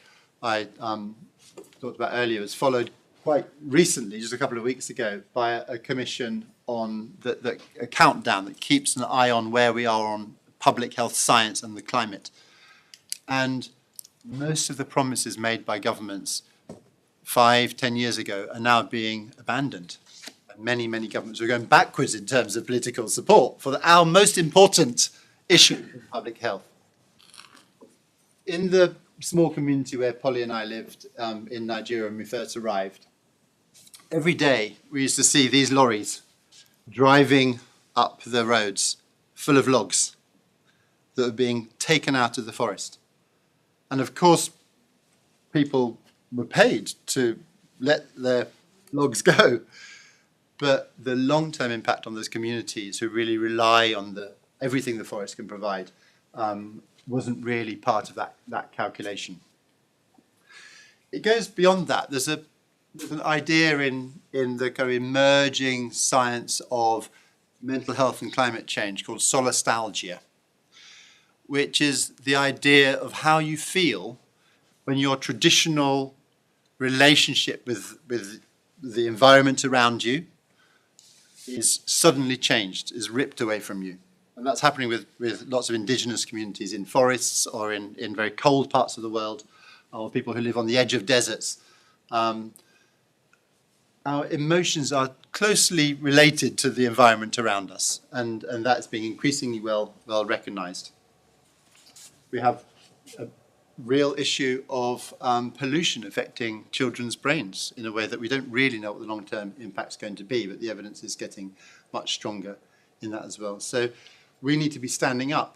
talked about earlier, was followed quite recently, just a couple of weeks ago, by a commission on a countdown that keeps an eye on where we are on public health science and the climate. And most of the promises made by governments 5-10 years ago are now being abandoned. Many governments are going backwards in terms of political support for our most important issue in public health. In the small community where Polly and I lived in Nigeria when we first arrived, every day we used to see these lorries driving up the roads full of logs that were being taken out of the forest. And of course, people were paid to let their logs go. But the long-term impact on those communities who really rely on everything the forest can provide wasn't really part of that calculation. It goes beyond that. There's an idea in the kind of emerging science of mental health and climate change called solastalgia, which is the idea of how you feel when your traditional relationship with the environment around you is suddenly changed, is ripped away from you. And that's happening with lots of indigenous communities in forests or in very cold parts of the world, or people who live on the edge of deserts. Our emotions are closely related to the environment around us, and that's being increasingly well recognized. We have a real issue of pollution affecting children's brains in a way that we don't really know what the long-term impact's going to be, but the evidence is getting much stronger in that as well. So we need to be standing up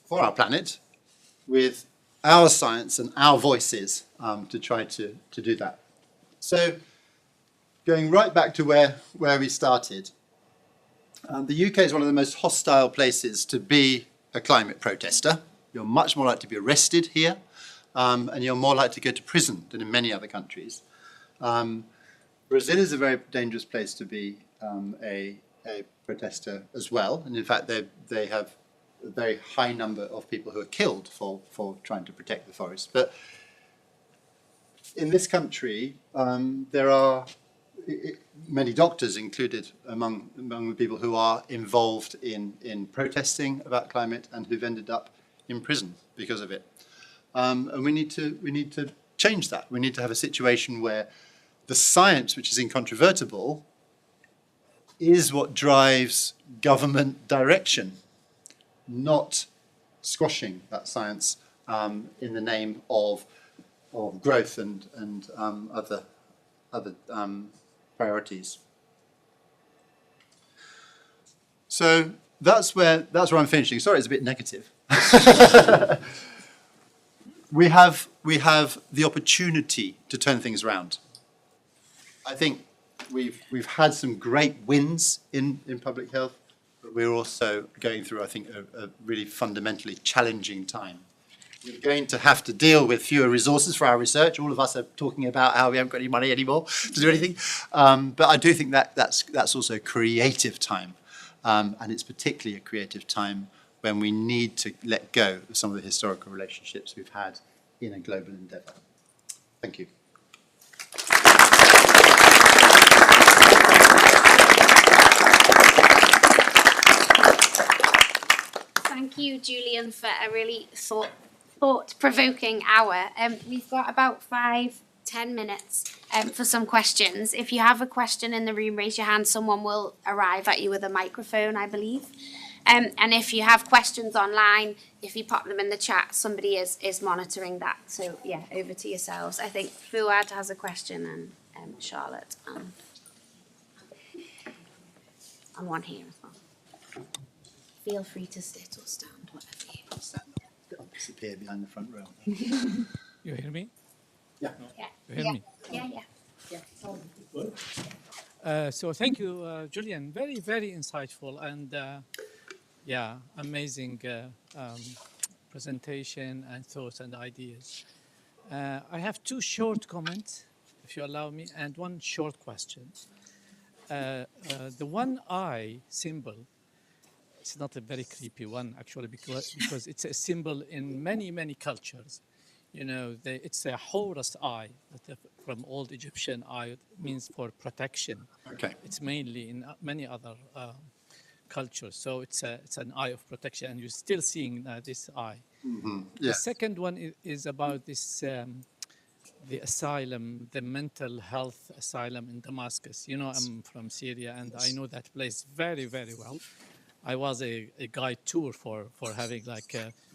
for our planet with our science and our voices to try to do that. So going right back to where we started, the UK is one of the most hostile places to be a climate protester. You're much more likely to be arrested here, and you're more likely to go to prison than in many other countries. Brazil is a very dangerous place to be a protester as well, and in fact they have a very high number of people who are killed for trying to protect the forest. But in this country, there are many doctors included among the people who are involved in protesting about climate and who've ended up in prison because of it. And we need to change that. We need to have a situation where the science, which is incontrovertible, is what drives government direction, not squashing that science in the name of growth and other priorities. So that's where I'm finishing. Sorry, it's a bit negative. We have the opportunity to turn things around. I think we've had some great wins in public health, but we're also going through, I think, a really fundamentally challenging time. We're going to have to deal with fewer resources for our research. All of us are talking about how we haven't got any money anymore to do anything. But I do think that's also a creative time. And it's particularly a creative time when we need to let go of some of the historical relationships we've had in a global endeavour. Thank you. Thank you, Julian, for a really thought-provoking hour. We've got about 5-10 minutes for some questions. If you have a question in the room, raise your hand. Someone will arrive at you with a microphone, I believe. And if you have questions online, if you pop them in the chat, somebody is monitoring that. So, yeah, over to yourselves. I think Fuad has a question and Charlotte and one here as well. Feel free to sit or stand, whatever you want. disappear behind the front row. You hear me? Yeah. Yeah. You hear me? Yeah. So thank you, Julian. Very, very insightful and amazing presentation and thoughts and ideas. I have two short comments, if you allow me, and one short question. The one eye symbol, it's not a very creepy one actually because it's a symbol in many, many cultures. You know, it's a Horus eye, from old Egyptian eye, it means for protection. Okay. It's mainly in many other cultures. So it's an eye of protection, and you're still seeing this eye. Yeah. The second one is about this, the asylum, the mental health asylum in Damascus. You know, I'm from Syria, and I know that place very, very well. I was a guide tour for having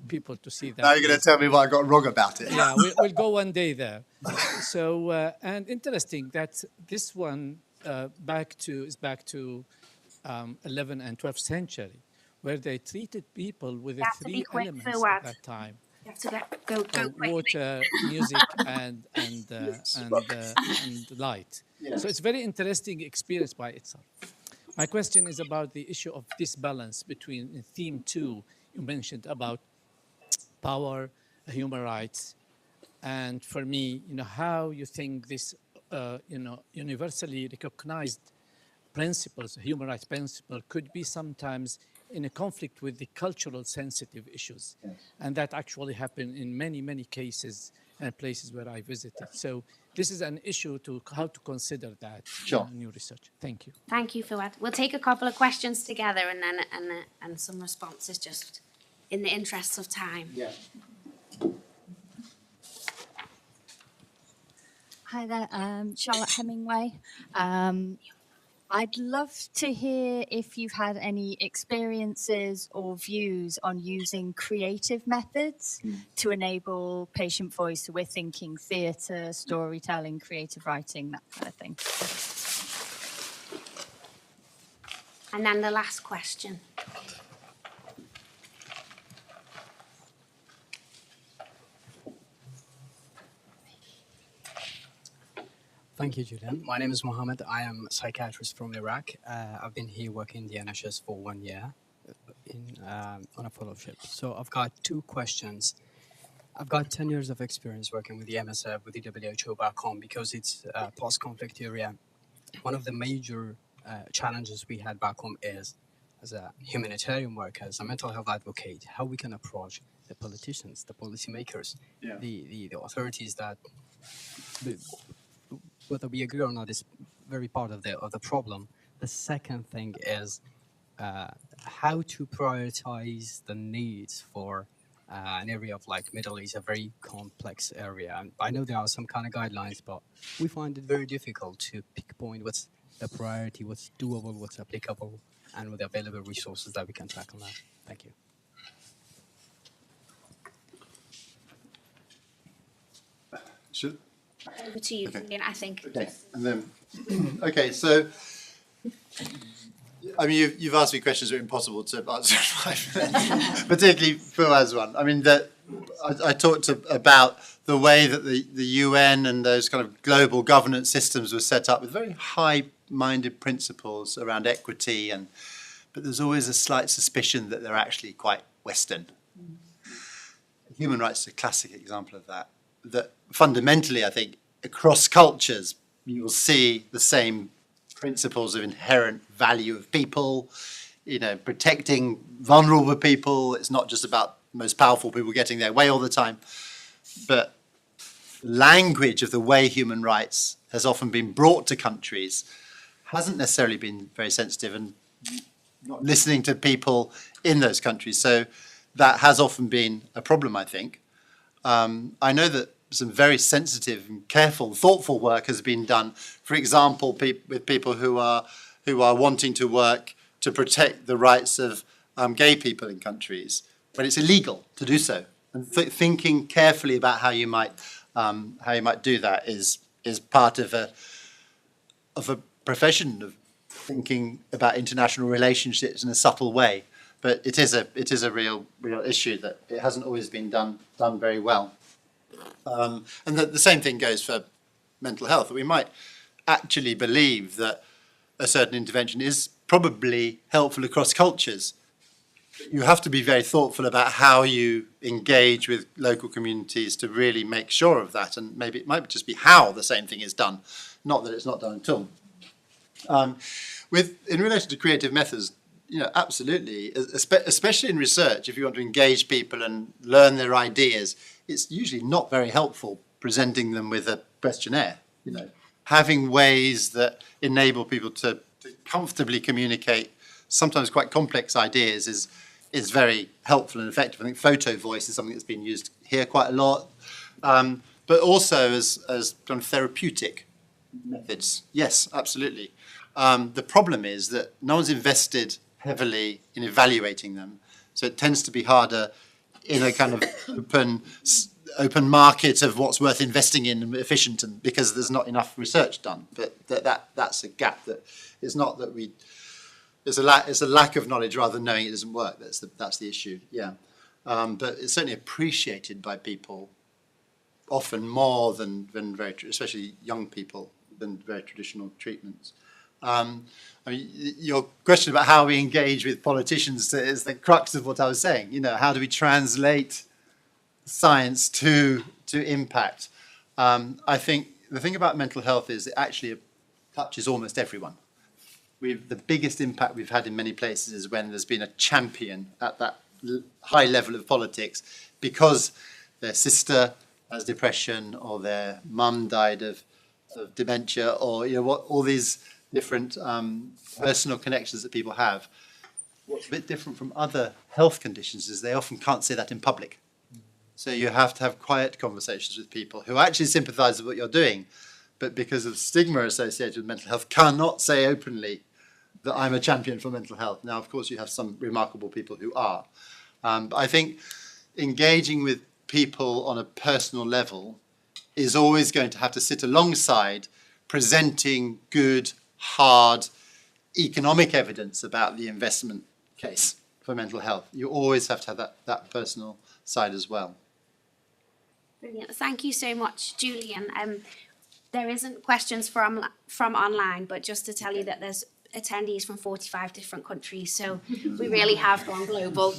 people to see that. Now you're going to tell me what I got wrong about it. Yeah, we'll go one day there. So and interesting that this one is back to 11th and 12th century, where they treated people with the have to be three quick, elements Fuad. at that time: You have to go quickly. water, music, and light. Yes. So it's very interesting experience by itself. My question is about the issue of this balance between in theme 2, you mentioned about power, human rights, and for me, how you think this, universally recognized principles, human rights principle, could be sometimes in a conflict with the cultural sensitive issues. Yes. And that actually happened in many, many cases and places where I visited. So this is an issue to how to consider that Sure. in your research. Thank you. Thank you, Fuad. We'll take a couple of questions together and then and some responses just in the interests of time. Yeah. Hi there, Charlotte Hemingway. I'd love to hear if you've had any experiences or views on using creative methods to enable patient voice. So we're thinking theatre, storytelling, creative writing, that kind of thing. And then the last question. Thank you, Julian. My name is Mohammed. I am a psychiatrist from Iraq. I've been here working in the NHS for 1 year on a fellowship. So I've got two questions. I've got 10 years of experience working with the MSF, with the WHO back home, because it's a post-conflict area. One of the major challenges we had back home is, as a humanitarian worker, as a mental health advocate, how we can approach the politicians, the policymakers, the authorities that... whether we agree or not is very part of the problem. The second thing is how to prioritize the needs for an area of like Middle East, a very complex area. And I know there are some kind of guidelines, but we find it very difficult to pinpoint what's the priority, what's doable, what's applicable, and with the available resources that we can tackle that. Thank you. Should, Over to you, Okay. Julian, I think. okay. And then, okay, so, I mean, you've asked me questions that are impossible to answer in 5 minutes, particularly Fuad's one. I mean, I talked about the way that the UN and those kind of global governance systems were set up with very high-minded principles around equity, but there's always a slight suspicion that they're actually quite Western. Human rights is a classic example of that. That fundamentally, I think, across cultures, you will see the same principles of inherent value of people, protecting vulnerable people. It's not just about most powerful people getting their way all the time, but language of the way human rights has often been brought to countries hasn't necessarily been very sensitive and not listening to people in those countries. So that has often been a problem, I think. I know that some very sensitive and careful, thoughtful work has been done, for example, with people who are wanting to work to protect the rights of gay people in countries, but it's illegal to do so. And thinking carefully about how you might do that is part of a profession of thinking about international relationships in a subtle way. but it is a real issue that it hasn't always been done very well. And the same thing goes for mental health. We might actually believe that a certain intervention is probably helpful across cultures. You have to be very thoughtful about how you engage with local communities to really make sure of that, and maybe it might just be how the same thing is done, not that it's not done at all. In relation to creative methods, absolutely, especially in research, if you want to engage people and learn their ideas, it's usually not very helpful presenting them with a questionnaire. Having ways that enable people to comfortably communicate sometimes quite complex ideas is very helpful and effective. I think photo voice is something that's been used here quite a lot, but also as kind of therapeutic methods. Yes, absolutely. The problem is that no one's invested heavily in evaluating them, so it tends to be harder in a kind of open market of what's worth investing in and efficient, and because there's not enough research done. But that's a gap. That it's not that it's a lack of knowledge rather than knowing it doesn't work. That's the issue. Yeah, but it's certainly appreciated by people, often more than especially young people, than very traditional treatments. Your question about how we engage with politicians is the crux of what I was saying. How do we translate science to impact? I think the thing about mental health is it actually touches almost everyone. The biggest impact we've had in many places is when there's been a champion at that high level of politics because their sister has depression or their mum died of dementia, or all these different personal connections that people have. What's a bit different from other health conditions is they often can't say that in public. So you have to have quiet conversations with people who actually sympathise with what you're doing, but because of stigma associated with mental health, cannot say openly that I'm a champion for mental health. Now, of course, you have some remarkable people who are. But I think engaging with people on a personal level is always going to have to sit alongside presenting good, hard economic evidence about the investment case for mental health. You always have to have that personal side as well. Brilliant. Thank you so much, Julian. There isn't questions from online, but just to tell you that there's attendees from 45 different countries, so we really have gone global,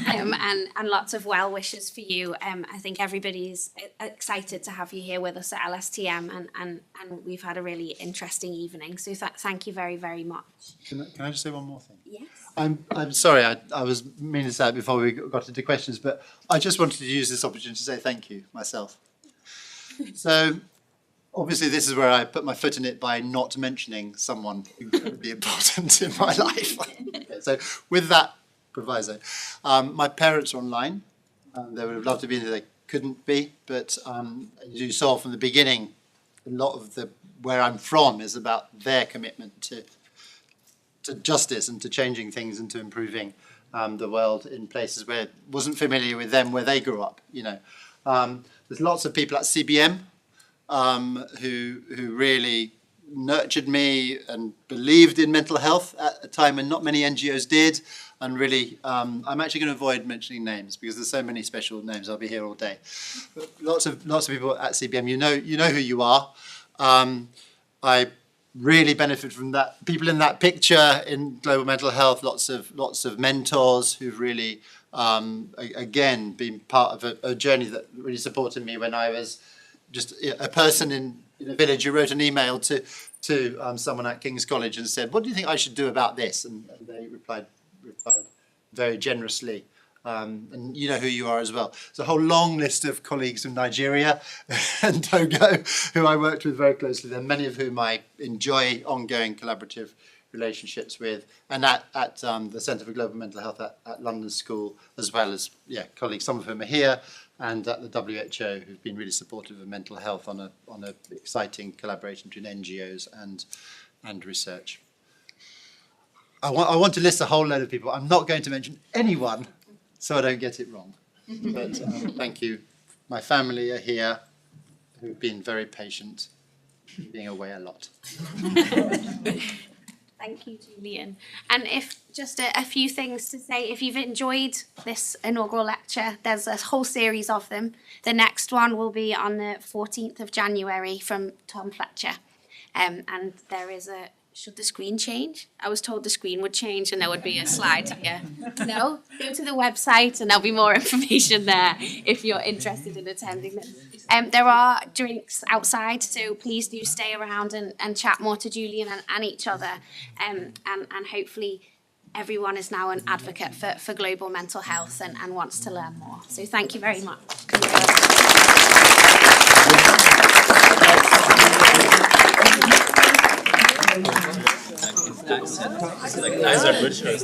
and lots of well wishes for you. I think everybody's excited to have you here with us at LSTM, and we've had a really interesting evening, so thank you very, very much. Can I just say one more thing? Yes. I'm sorry, I was meaning to say that before we got into questions, but I just wanted to use this opportunity to say thank you myself. So obviously this is where I put my foot in it by not mentioning someone who would be important in my life. Okay, so with that proviso, my parents are online. They would have loved to be there, they couldn't be, but as you saw from the beginning, a lot of where I'm from is about their commitment to justice and to changing things and to improving the world in places where it wasn't familiar with them, where they grew up. There's lots of people at CBM who really nurtured me and believed in mental health at a time when not many NGOs did. And really, I'm actually going to avoid mentioning names because there's so many special names. I'll be here all day. But lots of people at CBM, you know who you are. I really benefit from that. People in that picture in global mental health, lots of mentors who've really, again, been part of a journey that really supported me when I was just a person in a village who wrote an email to someone at King's College and said, "What do you think I should do about this?" And they replied very generously. And you know who you are as well. There's a whole long list of colleagues from Nigeria and Togo who I worked with very closely, and many of whom I enjoy ongoing collaborative relationships with, and at the Centre for Global Mental Health at London School, as well as colleagues, some of whom are here, and at the WHO, who've been really supportive of mental health on a exciting collaboration between NGOs and research. I want to list a whole load of people. I'm not going to mention anyone so I don't get it wrong. But thank you. My family are here, who've been very patient, being away a lot. Thank you, Julian. And if just a few things to say, if you've enjoyed this inaugural lecture, there's a whole series of them. The next one will be on the 14th of January from Tom Fletcher. And there is a, should the screen change? I was told the screen would change and there would be a slide here. No, go to the website and there'll be more information there if you're interested in attending them. There are drinks outside, so please do stay around and chat more to Julian and each other. And hopefully everyone is now an advocate for global mental health and wants to learn more. So thank you very much. Nice are British.